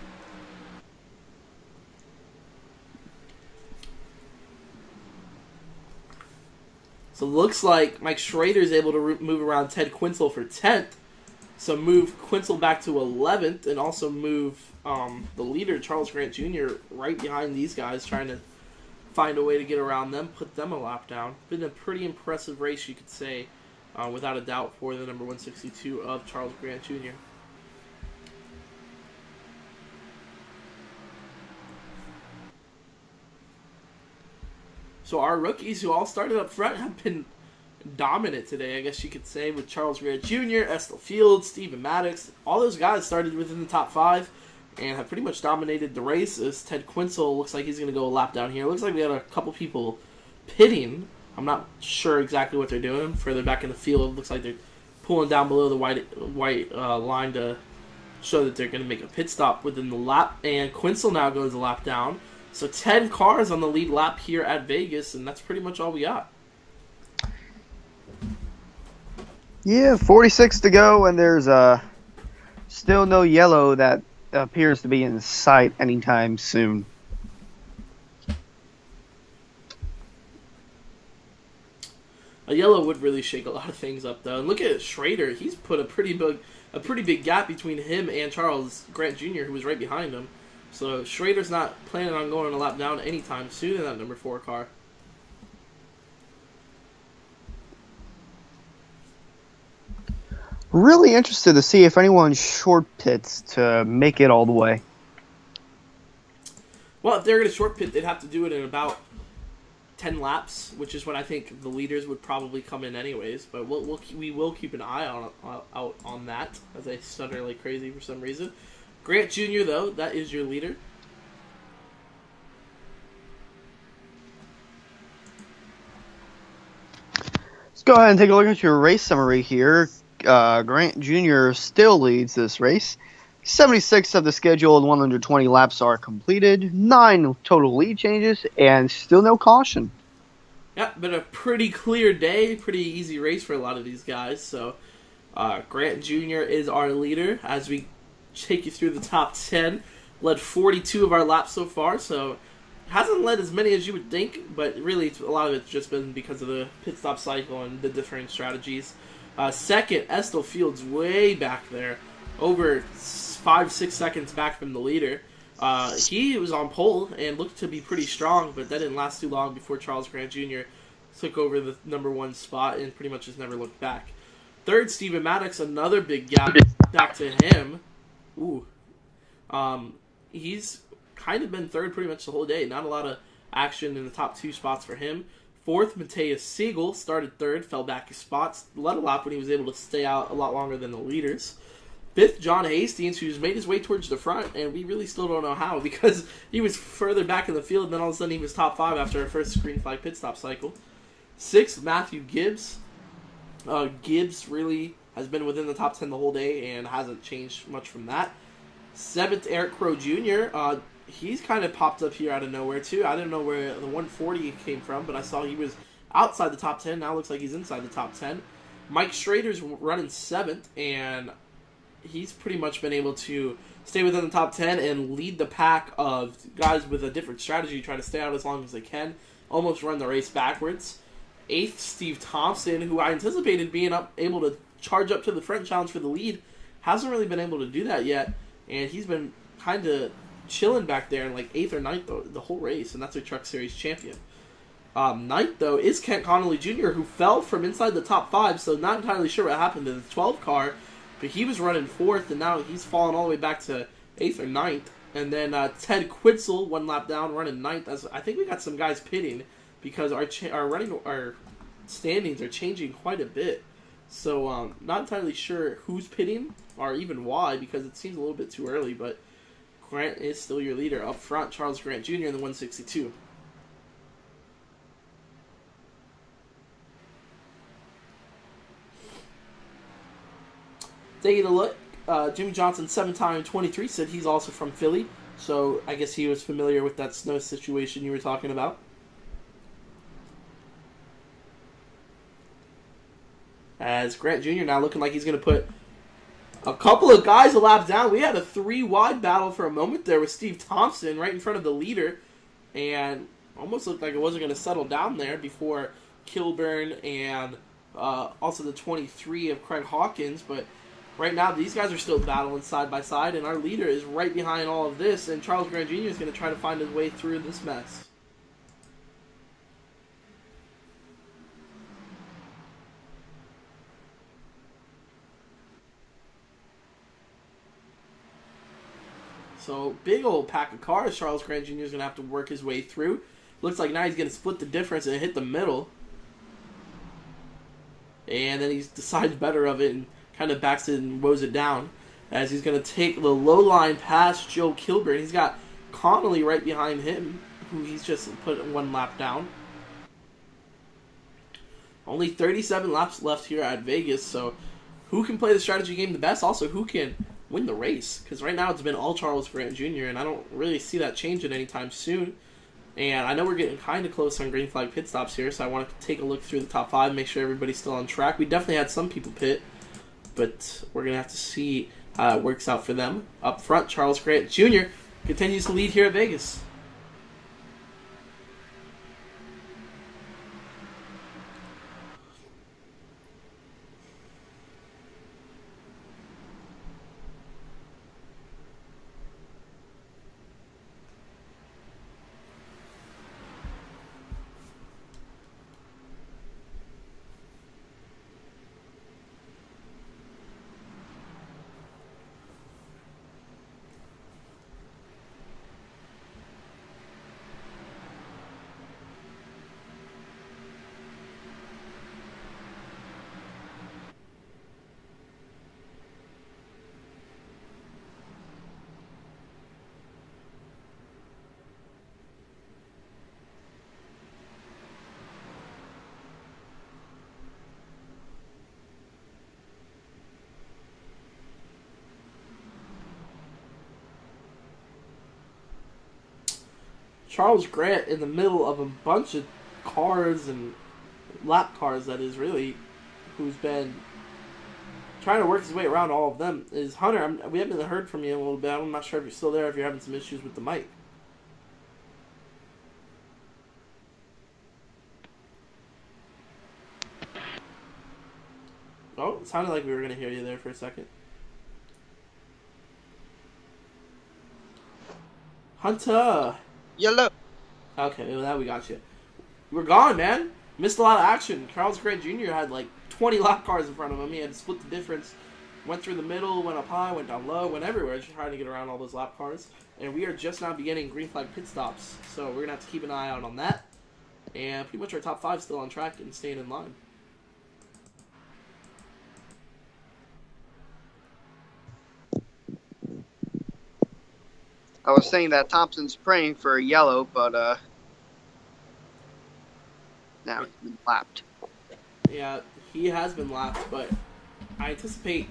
So it looks like Mike Schrader is able to move around Ted Quinzel for 10th. So move Quinzel back to 11th and also move the leader, Charles Grant Jr., right behind these guys, trying to find a way to get around them, put them a lap down. Been a pretty impressive race, you could say, without a doubt, for the number 162 of Charles Grant Jr. So our rookies, who all started up front, have been dominant today, I guess you could say, with Charles Grant Jr., Estill Fields, Steven Maddox. All those guys started within the top 5 and have pretty much dominated the race. As Ted Quinzel looks like he's going to go a lap down here. Looks like we had a couple people pitting. I'm not sure exactly what they're doing. Further back in the field, looks like they're pulling down below the white line to show that they're going to make a pit stop within the lap. And Quinzel now goes a lap down. So 10 cars on the lead lap here at Vegas, and that's pretty much all we got. Yeah, 46 to go, and there's still no yellow that appears to be in sight anytime soon. A yellow would really shake a lot of things up, though. And look at Schrader; he's put a pretty big gap between him and Charles Grant Jr., who was right behind him. So Schrader's not planning on going a lap down anytime soon in that number 4 car. Really interested to see if anyone short pits to make it all the way. Well, if they're going to short pit, they'd have to do it in about 10 laps, which is when I think the leaders would probably come in anyways. But we will keep an eye out on that, as I stutter like crazy for some reason. Grant Jr., though, that is your leader. Let's go ahead and take a look at your race summary here. Grant Jr. still leads this race. 76 of the scheduled 120 laps are completed, 9 total lead changes, and still no caution. Yeah, been a pretty clear day, pretty easy race for a lot of these guys. So Grant Jr. is our leader as we take you through the top 10. Led 42 of our laps so far, so hasn't led as many as you would think, but really a lot of it's just been because of the pit stop cycle and the different strategies. Second, Estill Fields way back there over 5-6 seconds back from the leader. He was on pole and looked to be pretty strong, but that didn't last too long before Charles Grant Jr. took over the number 1 spot and pretty much just never looked back. Third, Steven Maddox, another big gap back to him. Ooh. He's kind of been third pretty much the whole day. Not a lot of action in the top 2 spots for him. Fourth, Mateus Siegel started third, fell back his spots, led a lap when he was able to stay out a lot longer than the leaders. Fifth, John Hastings, who's made his way towards the front, and we really still don't know how because he was further back in the field, and then all of a sudden he was top 5 after our first green flag pit stop cycle. Sixth, Matthew Gibbs. Gibbs really has been within the top 10 the whole day and hasn't changed much from that. Seventh, Eric Crow Jr. He's kind of popped up here out of nowhere, too. I didn't know where the 140 came from, but I saw he was outside the top 10. Now it looks like he's inside the top 10. Mike Schrader's running 7th, and he's pretty much been able to stay within the top 10 and lead the pack of guys with a different strategy, try to stay out as long as they can, almost run the race backwards. 8th, Steve Thompson, who I anticipated being able to charge up to the front challenge for the lead, hasn't really been able to do that yet, and he's been kind of chilling back there in like 8th or 9th the whole race, and that's a Truck Series champion. 9th, though, is Kent Connolly Jr., who fell from inside the top 5, so not entirely sure what happened to the 12 car, but he was running 4th, and now he's fallen all the way back to 8th or 9th. And then Ted Quitzel, 1 lap down, running 9th. I think we got some guys pitting because our standings are changing quite a bit. So not entirely sure who's pitting or even why because it seems a little bit too early, but Grant is still your leader. Up front, Charles Grant Jr. in the 162. Taking a look, Jimmy Johnson, 7-time 23, said he's also from Philly, so I guess he was familiar with that snow situation you were talking about. As Grant Jr. now looking like he's going to put a couple of guys a lap down. We had a 3-wide battle for a moment there with Steve Thompson right in front of the leader, and almost looked like it wasn't going to settle down there before Kilburn and also the 23 of Craig Hawkins, but right now these guys are still battling side by side, and our leader is right behind all of this, and Charles Grant Jr. is going to try to find his way through this mess. So, big old pack of cars Charles Grant Jr. is going to have to work his way through. Looks like now he's going to split the difference and hit the middle. And then he decides better of it and kind of backs it and woes it down. As he's going to take the low line past Joe Kilburn. He's got Connolly right behind him, who he's just put 1 lap down. Only 37 laps left here at Vegas, so who can play the strategy game the best? Also, who can win the race? Because right now it's been all Charles Grant Jr., and I don't really see that changing anytime soon. And I know we're getting kind of close on green flag pit stops here, so I want to take a look through the top 5, make sure everybody's still on track. We definitely had some people pit, but we're going to have to see how it works out for them. Up front, Charles Grant Jr. continues to lead here at Vegas. Charles Grant in the middle of a bunch of cars and lap cars, that is really, who's been trying to work his way around all of them, is Hunter. We haven't heard from you in a little bit. I'm not sure if you're still there, if you're having some issues with the mic. Oh, it sounded like we were going to hear you there for a second. Hunter. Yellow. Okay, well, now we got you. We're gone, man. Missed a lot of action. Carlos Grant Jr. had like 20 lap cars in front of him. He had to split the difference. Went through the middle, went up high, went down low, went everywhere, just trying to get around all those lap cars. And we are just now beginning green flag pit stops. So we're going to have to keep an eye out on that. And pretty much our top 5 still on track and staying in line. I was saying that Thompson's praying for a yellow, but now he's been lapped. Yeah, he has been lapped, but I anticipate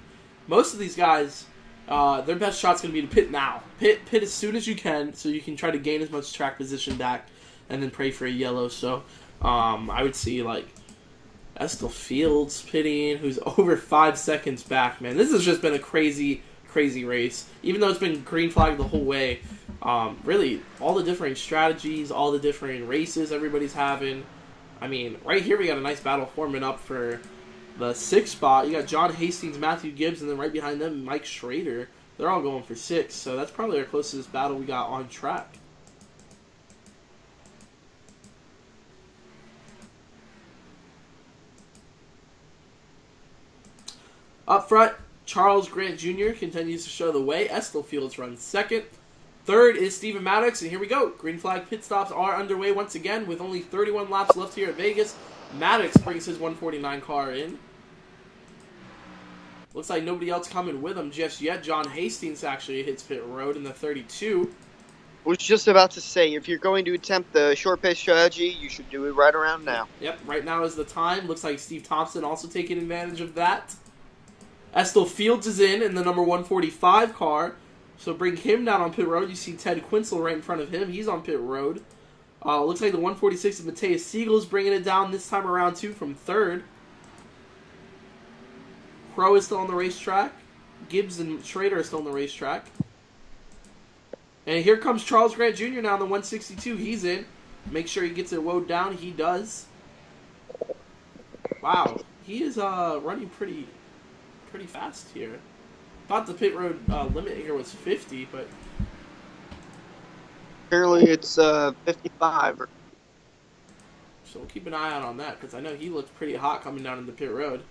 most of these guys, their best shot's going to be to pit now. Pit as soon as you can, so you can try to gain as much track position back, and then pray for a yellow. So I would see like Estel Fields pitting, who's over 5 seconds back. Man, this has just been a crazy race. Even though it's been green flag the whole way, really all the different strategies, all the different races everybody's having. I mean, right here we got a nice battle forming up for the 6th spot. You got John Hastings, Matthew Gibbs, and then right behind them, Mike Schrader. They're all going for 6, so that's probably our closest battle we got on track. Up front, Charles Grant Jr. continues to show the way. Estel Fields runs 2nd. 3rd is Steven Maddox, and here we go. Green flag pit stops are underway once again with only 31 laps left here at Vegas. Maddox brings his 149 car in. Looks like nobody else coming with him just yet. John Hastings actually hits pit road in the 32. I was just about to say, if you're going to attempt the short pace strategy, you should do it right around now. Yep, right now is the time. Looks like Steve Thompson also taking advantage of that. Estel Fields is in the number 145 car. So bring him down on pit road. You see Ted Quinzel right in front of him. He's on pit road. Looks like the 146 of Mateus Siegel's bringing it down this time around too from 3rd. Crow is still on the racetrack. Gibbs and Schrader are still on the racetrack. And here comes Charles Grant Jr. now in the 162. He's in. Make sure he gets it woed down. He does. Wow. He is running pretty fast here. Thought the pit road limit here was 50, but apparently it's 55. So we'll keep an eye out on that because I know he looked pretty hot coming down in the pit road.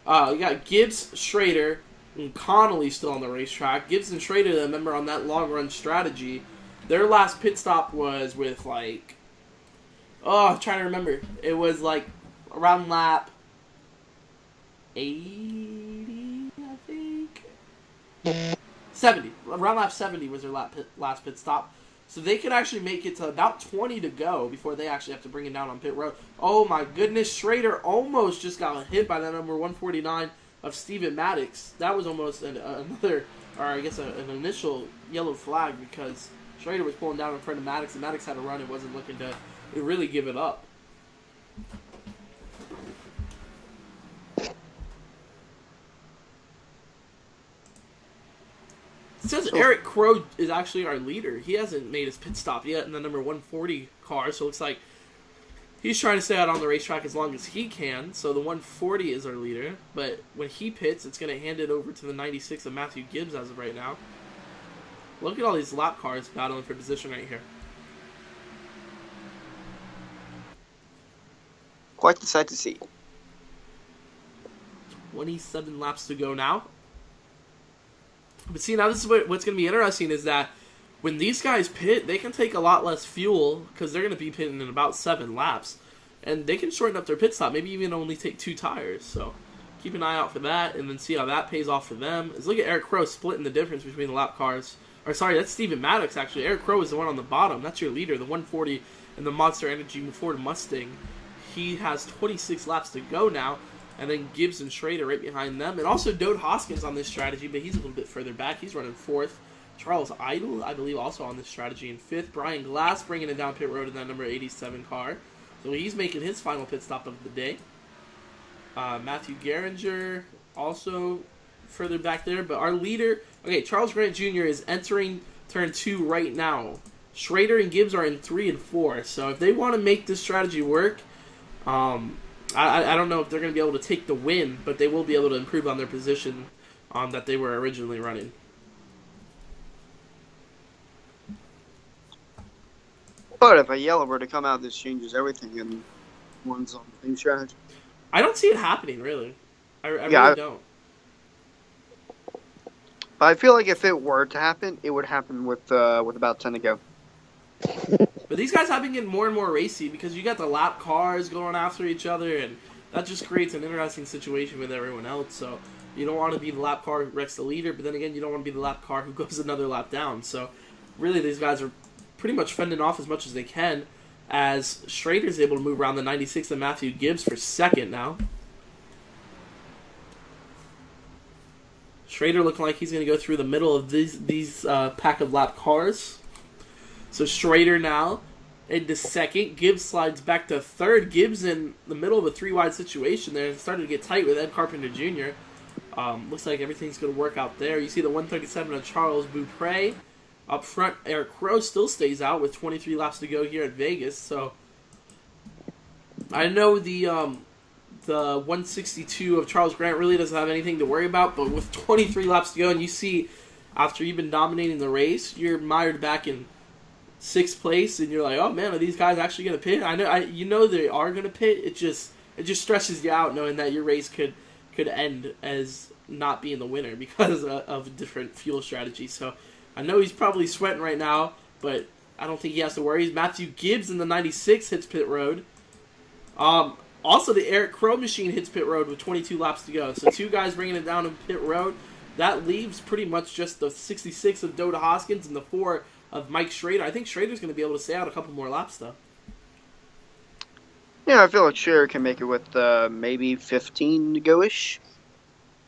We got Gibbs, Schrader, and Connolly still on the racetrack. Gibbs and Schrader, remember on that long run strategy, their last pit stop was with like, I'm trying to remember. It was like around lap 80, I think. 70. Around lap 70 was their last pit stop. So they could actually make it to about 20 to go before they actually have to bring it down on pit road. Oh my goodness, Schrader almost just got hit by that number 149 of Steven Maddox. That was almost another, or I guess an initial yellow flag because Schrader was pulling down in front of Maddox and Maddox had a run and wasn't looking to really give it up. It says Eric Crow is actually our leader. He hasn't made his pit stop yet in the number 140 car, so it looks like he's trying to stay out on the racetrack as long as he can. So the 140 is our leader, but when he pits, it's going to hand it over to the 96 of Matthew Gibbs as of right now. Look at all these lap cars battling for position right here. Quite the sight to see. 27 laps to go now. But see, now this is what's going to be interesting is that when these guys pit, they can take a lot less fuel because they're going to be pitting in about 7 laps. And they can shorten up their pit stop, maybe even only take 2 tires. So keep an eye out for that and then see how that pays off for them. Let's look at Eric Crow splitting the difference between the lap cars. Or sorry, that's Steven Maddox actually. Eric Crow is the one on the bottom. That's your leader, the 140 in the Monster Energy Ford Mustang. He has 26 laps to go now. And then Gibbs and Schrader right behind them. And also Dode Hoskins on this strategy, but he's a little bit further back. He's running 4th. Charles Idle, I believe, also on this strategy in 5th. Brian Glass bringing it down pit road in that number 87 car. So he's making his final pit stop of the day. Matthew Geringer also further back there. But our leader, okay, Charles Grant Jr. is entering turn 2 right now. Schrader and Gibbs are in 3 and 4. So if they want to make this strategy work, I don't know if they're going to be able to take the win, but they will be able to improve on their position that they were originally running. But if a yellow were to come out, this changes everything, and one's on the same strategy. I don't see it happening, really. I Yeah, really don't. But I feel like if it were to happen, it would happen with about 10 to go. But these guys have been getting more and more racy because you got the lap cars going after each other, and that just creates an interesting situation with everyone else. So you don't want to be the lap car who wrecks the leader, but then again, you don't want to be the lap car who goes another lap down. So really, these guys are pretty much fending off as much as they can, as Schrader's able to move around the 96 and Matthew Gibbs for second now. Schrader looking like he's going to go through the middle of these pack of lap cars. So Schrader now into second. Gibbs slides back to third. Gibbs in the middle of a 3-wide situation there. It's starting to get tight with Ed Carpenter Jr. Looks like everything's going to work out there. You see the 137 of Charles Beaupre. Up front, Eric Crow still stays out with 23 laps to go here at Vegas. So I know the 162 of Charles Grant really doesn't have anything to worry about, but with 23 laps to go, and you see after you've been dominating the race, you're mired back in 6th place, and you're like, oh man, are these guys actually going to pit? You know they are going to pit. It just stresses you out knowing that your race could end as not being the winner because of a different fuel strategy. So I know he's probably sweating right now, but I don't think he has to worry. Matthew Gibbs in the 96 hits pit road. Also, the Eric Crow machine hits pit road with 22 laps to go. So 2 guys bringing it down in pit road. That leaves pretty much just the 66 of Doda Hoskins and the 4 of Mike Schrader. I think Schrader's going to be able to stay out a couple more laps, though. Yeah, I feel like Schrader can make it with maybe 15 to go-ish.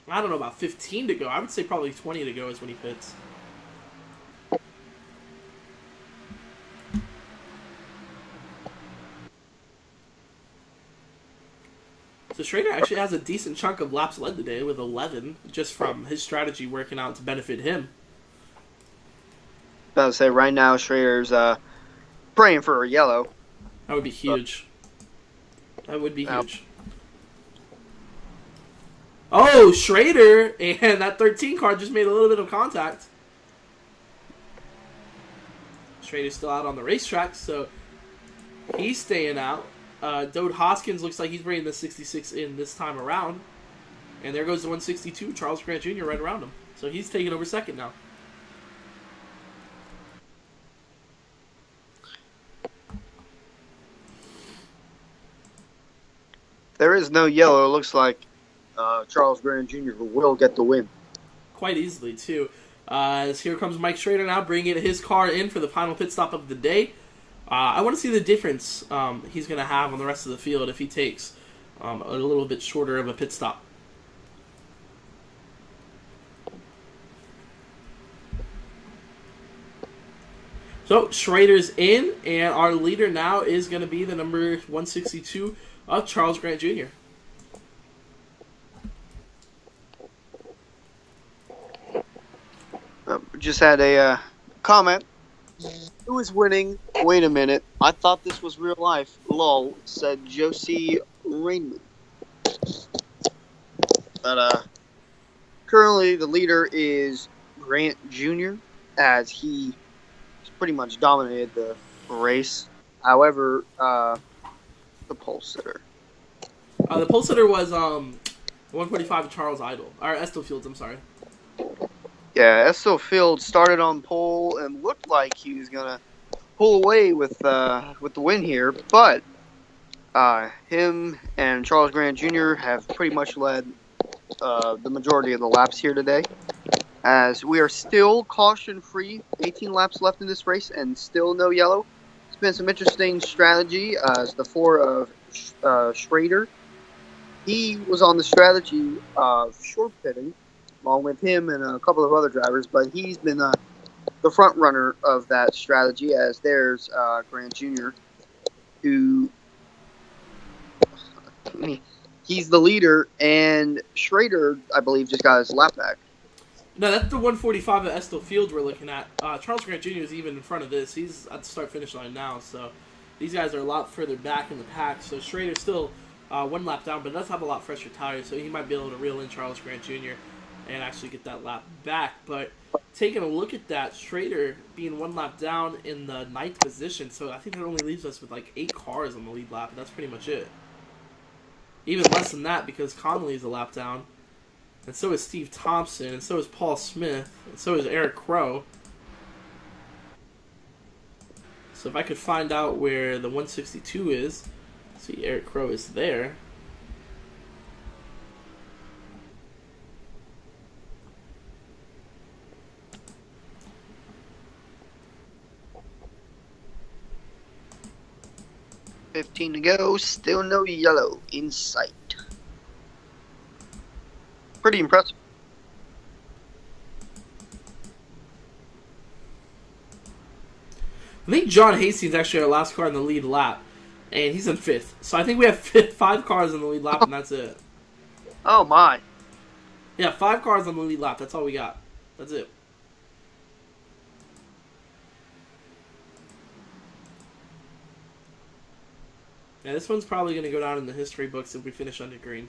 I don't know about 15 to go. I would say probably 20 to go is when he pits. So Schrader actually has a decent chunk of laps led today with 11, just from his strategy working out to benefit him. I would say right now Schrader's praying for a yellow. That would be huge. That would be huge. Oh, Schrader and that 13 car just made a little bit of contact. Schrader's still out on the racetrack, so he's staying out. Dode Hoskins looks like he's bringing the 66 in this time around. And there goes the 162, Charles Grant Jr. right around him. So he's taking over second now. There is no yellow. It looks like Charles Grant Jr. will get the win. Quite easily, too. As here comes Mike Schrader now, bringing his car in for the final pit stop of the day. I want to see the difference he's going to have on the rest of the field if he takes a little bit shorter of a pit stop. So, Schrader's in, and our leader now is going to be the number 162 of Charles Grant Jr. Just had a comment. Who is winning? Wait a minute. I thought this was real life. Lol, said Josie Rainman. But currently the leader is Grant Jr. as he pretty much dominated the race. However, the pole sitter. The pole sitter was 145 Charles Idle. Or Estel Fields, I'm sorry. Yeah, Estel Fields started on pole and looked like he was gonna pull away with the win here, but him and Charles Grant Jr. have pretty much led the majority of the laps here today. As we are still caution-free, 18 laps left in this race, and still no yellow. It's been some interesting strategy as the 4 of Schrader. He was on the strategy of short pitting, along with him and a couple of other drivers, but he's been the front runner of that strategy, as there's Grant Jr., who he's the leader, and Schrader, I believe, just got his lap back. No, that's the 145 at Estel Fields we're looking at. Charles Grant Jr. is even in front of this. He's at the start-finish line now, so these guys are a lot further back in the pack. So Schrader's still 1 lap down, but does have a lot fresher tires, so he might be able to reel in Charles Grant Jr. and actually get that lap back. But taking a look at that, Schrader being 1 lap down in the 9th position, so I think that only leaves us with like 8 cars on the lead lap, and that's pretty much it. Even less than that because Connolly's a lap down, and so is Steve Thompson, and so is Paul Smith, and so is Eric Crow. So if I could find out where the 162 is, see Eric Crow is there. $15 to go, still no yellow in sight. Pretty impressive. I think John Hastings actually our last car in the lead lap, and he's in 5th. So I think we have 5 cars in the lead lap, and that's it. Oh my. Yeah, 5 cars on the lead lap. That's all we got. That's it. Yeah, this one's probably going to go down in the history books if we finish under green.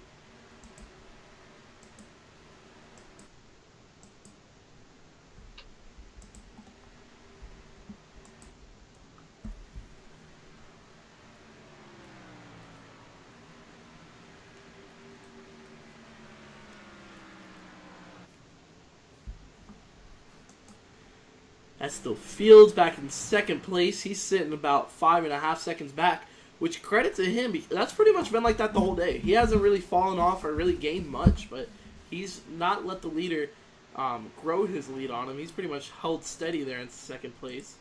That's still Fields back in 2nd place. He's sitting about 5.5 seconds back, which credit to him. That's pretty much been like that the whole day. He hasn't really fallen off or really gained much, but he's not let the leader grow his lead on him. He's pretty much held steady there in 2nd place.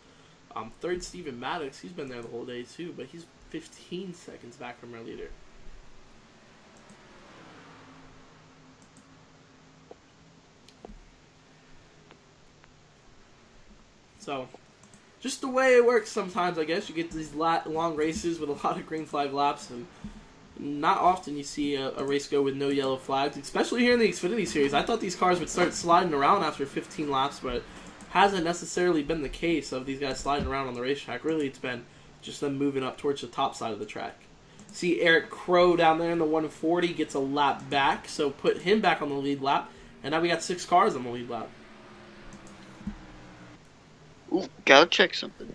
3rd, Steven Maddox. He's been there the whole day too, but he's 15 seconds back from our leader. So, just the way it works sometimes, I guess. You get these long races with a lot of green flag laps, and not often you see a race go with no yellow flags, especially here in the Xfinity Series. I thought these cars would start sliding around after 15 laps, but hasn't necessarily been the case of these guys sliding around on the racetrack. Really, it's been just them moving up towards the top side of the track. See Eric Crow down there in the 140 gets a lap back, so put him back on the lead lap, and now we got 6 cars on the lead lap. Ooh, gotta check something.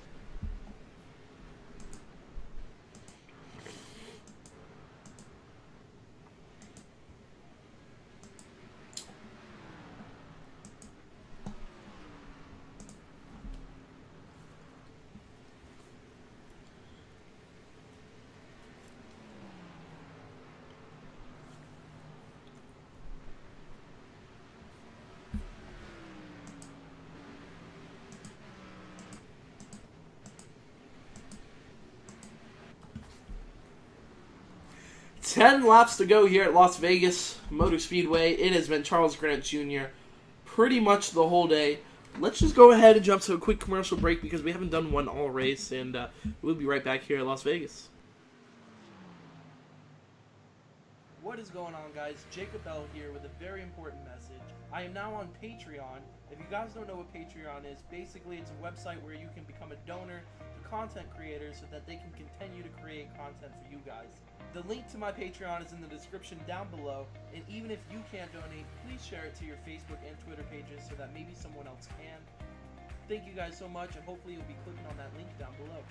Ten laps to go here at Las Vegas Motor Speedway. It has been Charles Grant Jr. pretty much the whole day. Let's just go ahead and jump to a quick commercial break because we haven't done one all race, and we'll be right back here at Las Vegas. What is going on, guys? Jacob Bell here with a very important message. I am now on Patreon. If you guys don't know what Patreon is, basically it's a website where you can become a donor to content creators so that they can continue to create content for you guys. The link to my Patreon is in the description down below, and even if you can't donate, please share it to your Facebook and Twitter pages so that maybe someone else can. Thank you guys so much, and hopefully you'll be clicking on that link down below.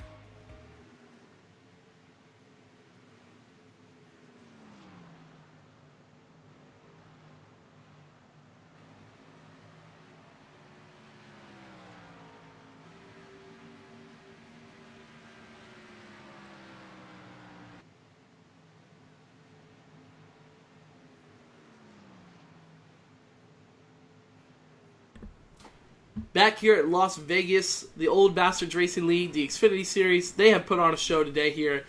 Back here at Las Vegas, the Old Bastards Racing League, the Xfinity Series, they have put on a show today here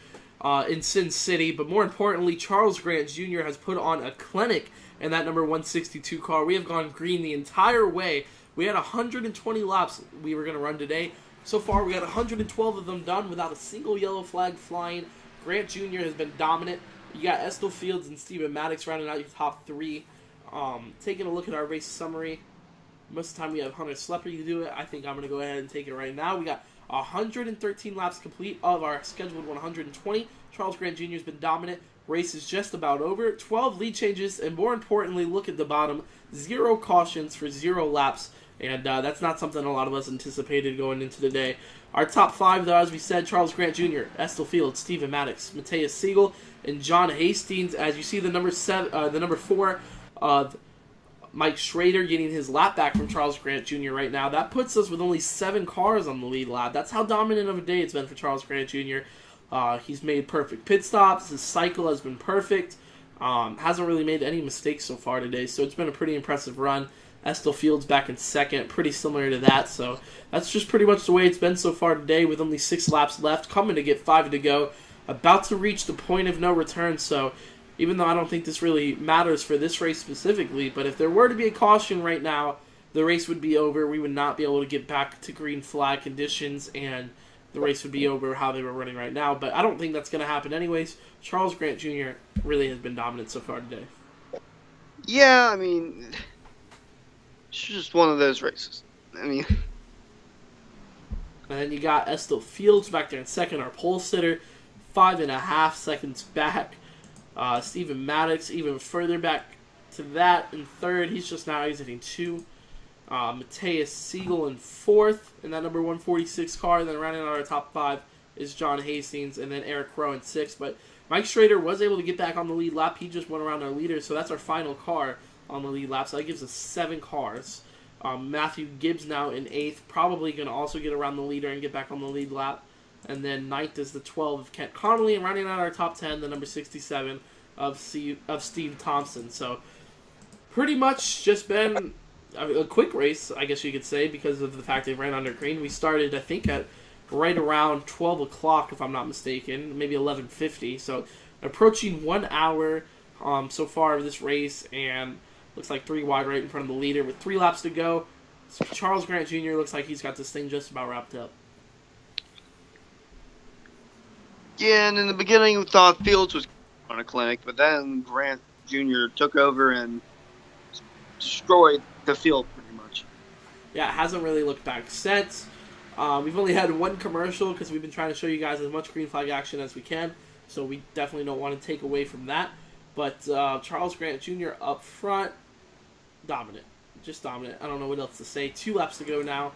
in Sin City. But more importantly, Charles Grant Jr. has put on a clinic in that number 162 car. We have gone green the entire way. We had 120 laps we were going to run today. So far, we got 112 of them done without a single yellow flag flying. Grant Jr. has been dominant. You got Estel Fields and Steven Maddox rounding out your top 3. Taking a look at our race summary. Most of the time we have Hunter Slepper to do it. I think I'm going to go ahead and take it right now. We got 113 laps complete of our scheduled 120. Charles Grant Jr. has been dominant. Race is just about over. 12 lead changes, and more importantly, look at the bottom. 0 cautions for 0 laps. And that's not something a lot of us anticipated going into the day. Our top 5, though, as we said, Charles Grant Jr., Estill Fields, Steven Maddox, Mateus Siegel, and John Hastings. As you see, the number 4 of Mike Schrader getting his lap back from Charles Grant Jr. right now. That puts us with only 7 cars on the lead lap. That's how dominant of a day it's been for Charles Grant Jr. He's made perfect pit stops. His cycle has been perfect. Hasn't really made any mistakes so far today, so it's been a pretty impressive run. Estill Fields back in second, pretty similar to that, so that's just pretty much the way it's been so far today with only 6 laps left, coming to get 5 to go, about to reach the point of no return, so even though I don't think this really matters for this race specifically, but if there were to be a caution right now, the race would be over. We would not be able to get back to green flag conditions, and the race would be over how they were running right now, but I don't think that's going to happen anyways. Charles Grant Jr. really has been dominant so far today. Yeah, I mean, it's just one of those races. I mean, and then you got Estill Fields back there in second, our pole sitter, 5.5 seconds back. Steven Maddox even further back to that in third. He's just now exiting 2. Mateus Siegel in fourth in that number 146 car. Then rounding out our top 5 is John Hastings and then Eric Crow in 6th. But Mike Schrader was able to get back on the lead lap. He just went around our leader, so that's our final car on the lead lap. So that gives us 7 cars. Matthew Gibbs now in 8th, probably going to also get around the leader and get back on the lead lap. And then 9th is the 12 of Kent Connolly, and rounding out our top 10, the number 67 of Steve Thompson. So pretty much just been a quick race, I guess you could say, because of the fact they ran under green. We started, I think, at right around 12 o'clock, if I'm not mistaken, maybe 11:50. So approaching 1 hour so far of this race, and looks like 3 wide right in front of the leader with 3 laps to go. So Charles Grant Jr. looks like he's got this thing just about wrapped up. yeah, and in the beginning we thought Fields was on a clinic, but then Grant Jr. took over and destroyed the field pretty much. Yeah, it hasn't really looked back since. We've only had 1 commercial because we've been trying to show you guys as much green flag action as we can, so we definitely don't want to take away from that. But Charles Grant Jr. up front, dominant. Just dominant. I don't know what else to say. 2 laps to go now.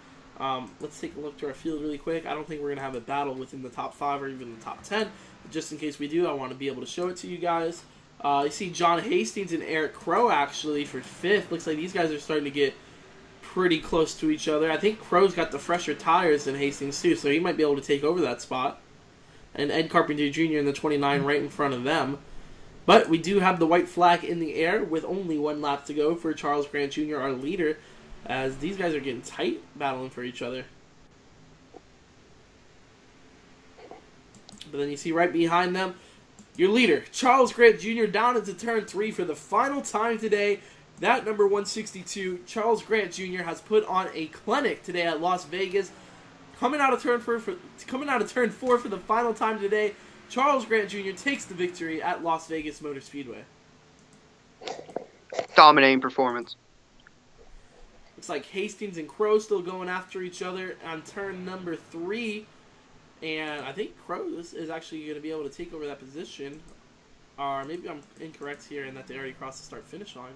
Let's take a look to our field really quick. I don't think we're going to have a battle within the top 5 or even the top 10. But just in case we do, I want to be able to show it to you guys. You see John Hastings and Eric Crow actually for 5th. Looks like these guys are starting to get pretty close to each other. I think Crow's got the fresher tires than Hastings too, so he might be able to take over that spot. And Ed Carpenter Jr. in the 29 right in front of them. But we do have the white flag in the air with only 1 lap to go for Charles Grant Jr., our leader, as these guys are getting tight, battling for each other. But then you see right behind them, your leader, Charles Grant Jr., down into turn 3 for the final time today. That number 162, Charles Grant Jr., has put on a clinic today at Las Vegas. Coming out of turn 4 for the final time today, Charles Grant Jr. takes the victory at Las Vegas Motor Speedway. Dominating performance. Looks like Hastings and Crow still going after each other on turn number 3. And I think Crow is actually going to be able to take over that position. Or maybe I'm incorrect here in that they already crossed the start-finish line.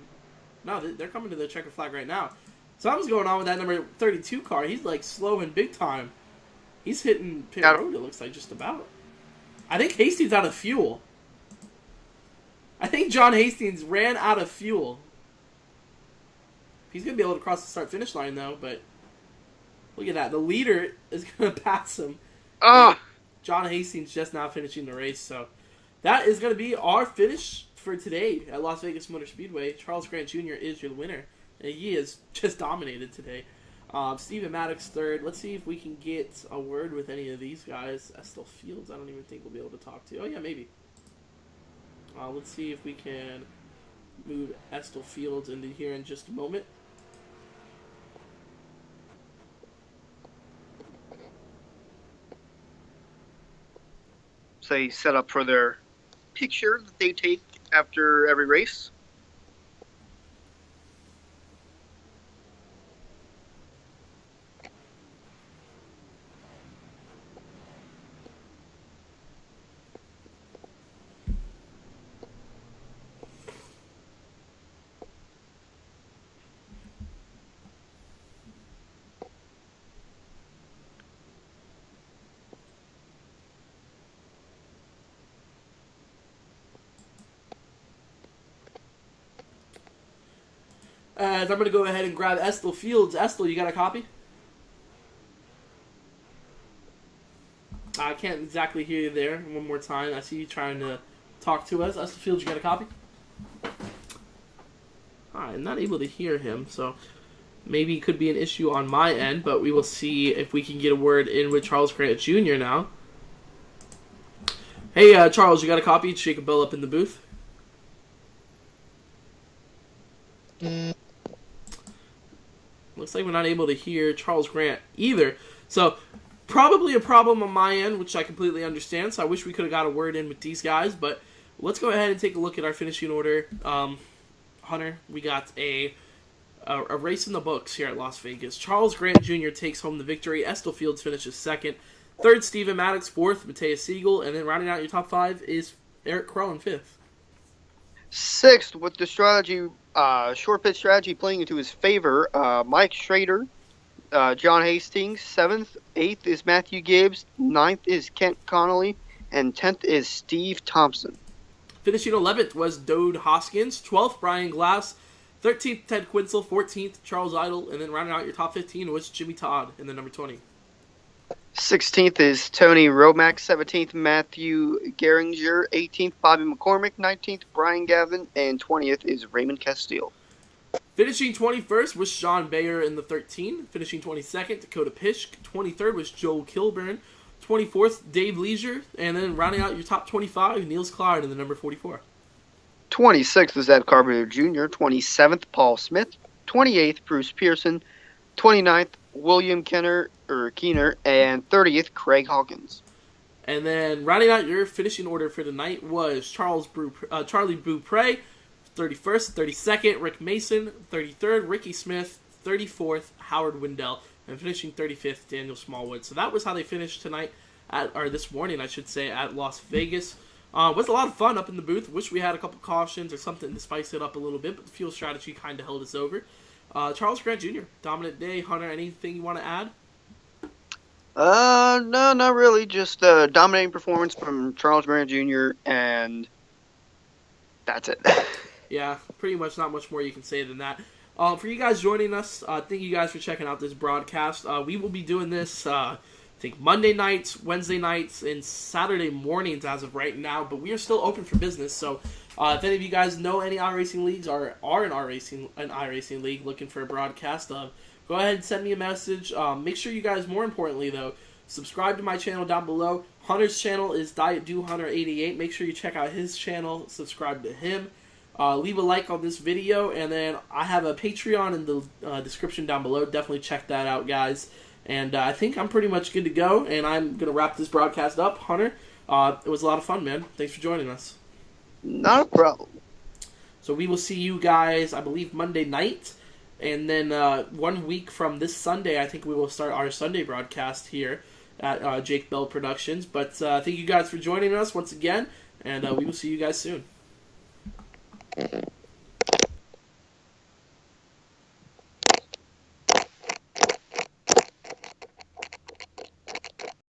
No, they're coming to the checker flag right now. Something's going on with that number 32 car. He's like slow and big time. He's hitting pit road, it looks like, just about. I think Hastings out of fuel. I think John Hastings ran out of fuel. He's going to be able to cross the start-finish line, though, but look at that. The leader is going to pass him. John Hastings just now finishing the race, so that is going to be our finish for today at Las Vegas Motor Speedway. Charles Grant Jr. is your winner, and he has just dominated today. Steven Maddox third. Let's see if we can get a word with any of these guys. Estill Fields, I don't even think we'll be able to talk to. Oh, yeah, maybe. Let's see if we can move Estill Fields into here in just a moment. Say set up for their picture that they take after every race. As I'm going to go ahead and grab Estel Fields. Estel, you got a copy? I can't exactly hear you there. One more time. I see you trying to talk to us. Estel Fields, you got a copy? I'm not able to hear him, so maybe it could be an issue on my end, but we will see if we can get a word in with Charles Grant Jr. now. Hey, Charles, you got a copy? Jacob Bell up in the booth. Looks like we're not able to hear Charles Grant either. So, probably a problem on my end, which I completely understand. So I wish we could have got a word in with these guys. But let's go ahead and take a look at our finishing order. Hunter, we got a race in the books here at Las Vegas. Charles Grant Jr. takes home the victory. Estel Fields finishes second. Third, Steven Maddox. Fourth, Mateus Siegel. And then rounding out your top five is Eric Crow in fifth. Sixth, with the strategy, short pitch strategy playing into his favor, Mike Schrader, John Hastings. Seventh, eighth is Matthew Gibbs. Ninth is Kent Connolly. And 10th is Steve Thompson. Finishing 11th was Dode Hoskins. 12th, Brian Glass. 13th, Ted Quinzel. 14th, Charles Idle. And then rounding out your top 15 was Jimmy Todd in the number 20. 16th is Tony Romack. 17th, Matthew Geringer. 18th, Bobby McCormick. 19th, Brian Gavin. And 20th is Raymond Castile. Finishing 21st was Sean Bayer in the 13. Finishing 22nd, Dakota Pishk. 23rd was Joel Kilburn. 24th, Dave Leisure. And then rounding out your top 25, Niels Clyde in the number 44. 26th is Ed Carpenter Jr. 27th, Paul Smith. 28th, Bruce Pearson. 29th, William Keener. And 30th, Craig Hawkins. And then rounding out your finishing order for tonight was Charlie Beaupre. 31st, 32nd, Rick Mason. 33rd, Ricky Smith. 34th, Howard Wendell. And finishing 35th, Daniel Smallwood. So that was how they finished tonight, or this morning, I should say, at Las Vegas. Was a lot of fun up in the booth. Wish we had a couple cautions or something to spice it up a little bit, but the fuel strategy kind of held us over. Charles Grant Jr., dominant day. Hunter, anything you want to add? No, not really. Just a dominating performance from Charles Grant Jr., and that's it. Yeah, pretty much not much more you can say than that. For you guys joining us, thank you guys for checking out this broadcast. We will be doing this, I think, Monday nights, Wednesday nights, and Saturday mornings as of right now, but we are still open for business, so if any of you guys know any iRacing leagues or are an iRacing league looking for a broadcast, go ahead and send me a message. Make sure you guys, more importantly, though, subscribe to my channel down below. Hunter's channel is DietDoHunter88. Make sure you check out his channel, subscribe to him. Leave a like on this video, and then I have a Patreon in the description down below. Definitely check that out, guys. And I think I'm pretty much good to go, and I'm going to wrap this broadcast up. Hunter, it was a lot of fun, man. Thanks for joining us. Not a problem. So we will see you guys, I believe, Monday night. And then 1 week from this Sunday, I think we will start our Sunday broadcast here at Jake Bell Productions. But thank you guys for joining us once again, and we will see you guys soon.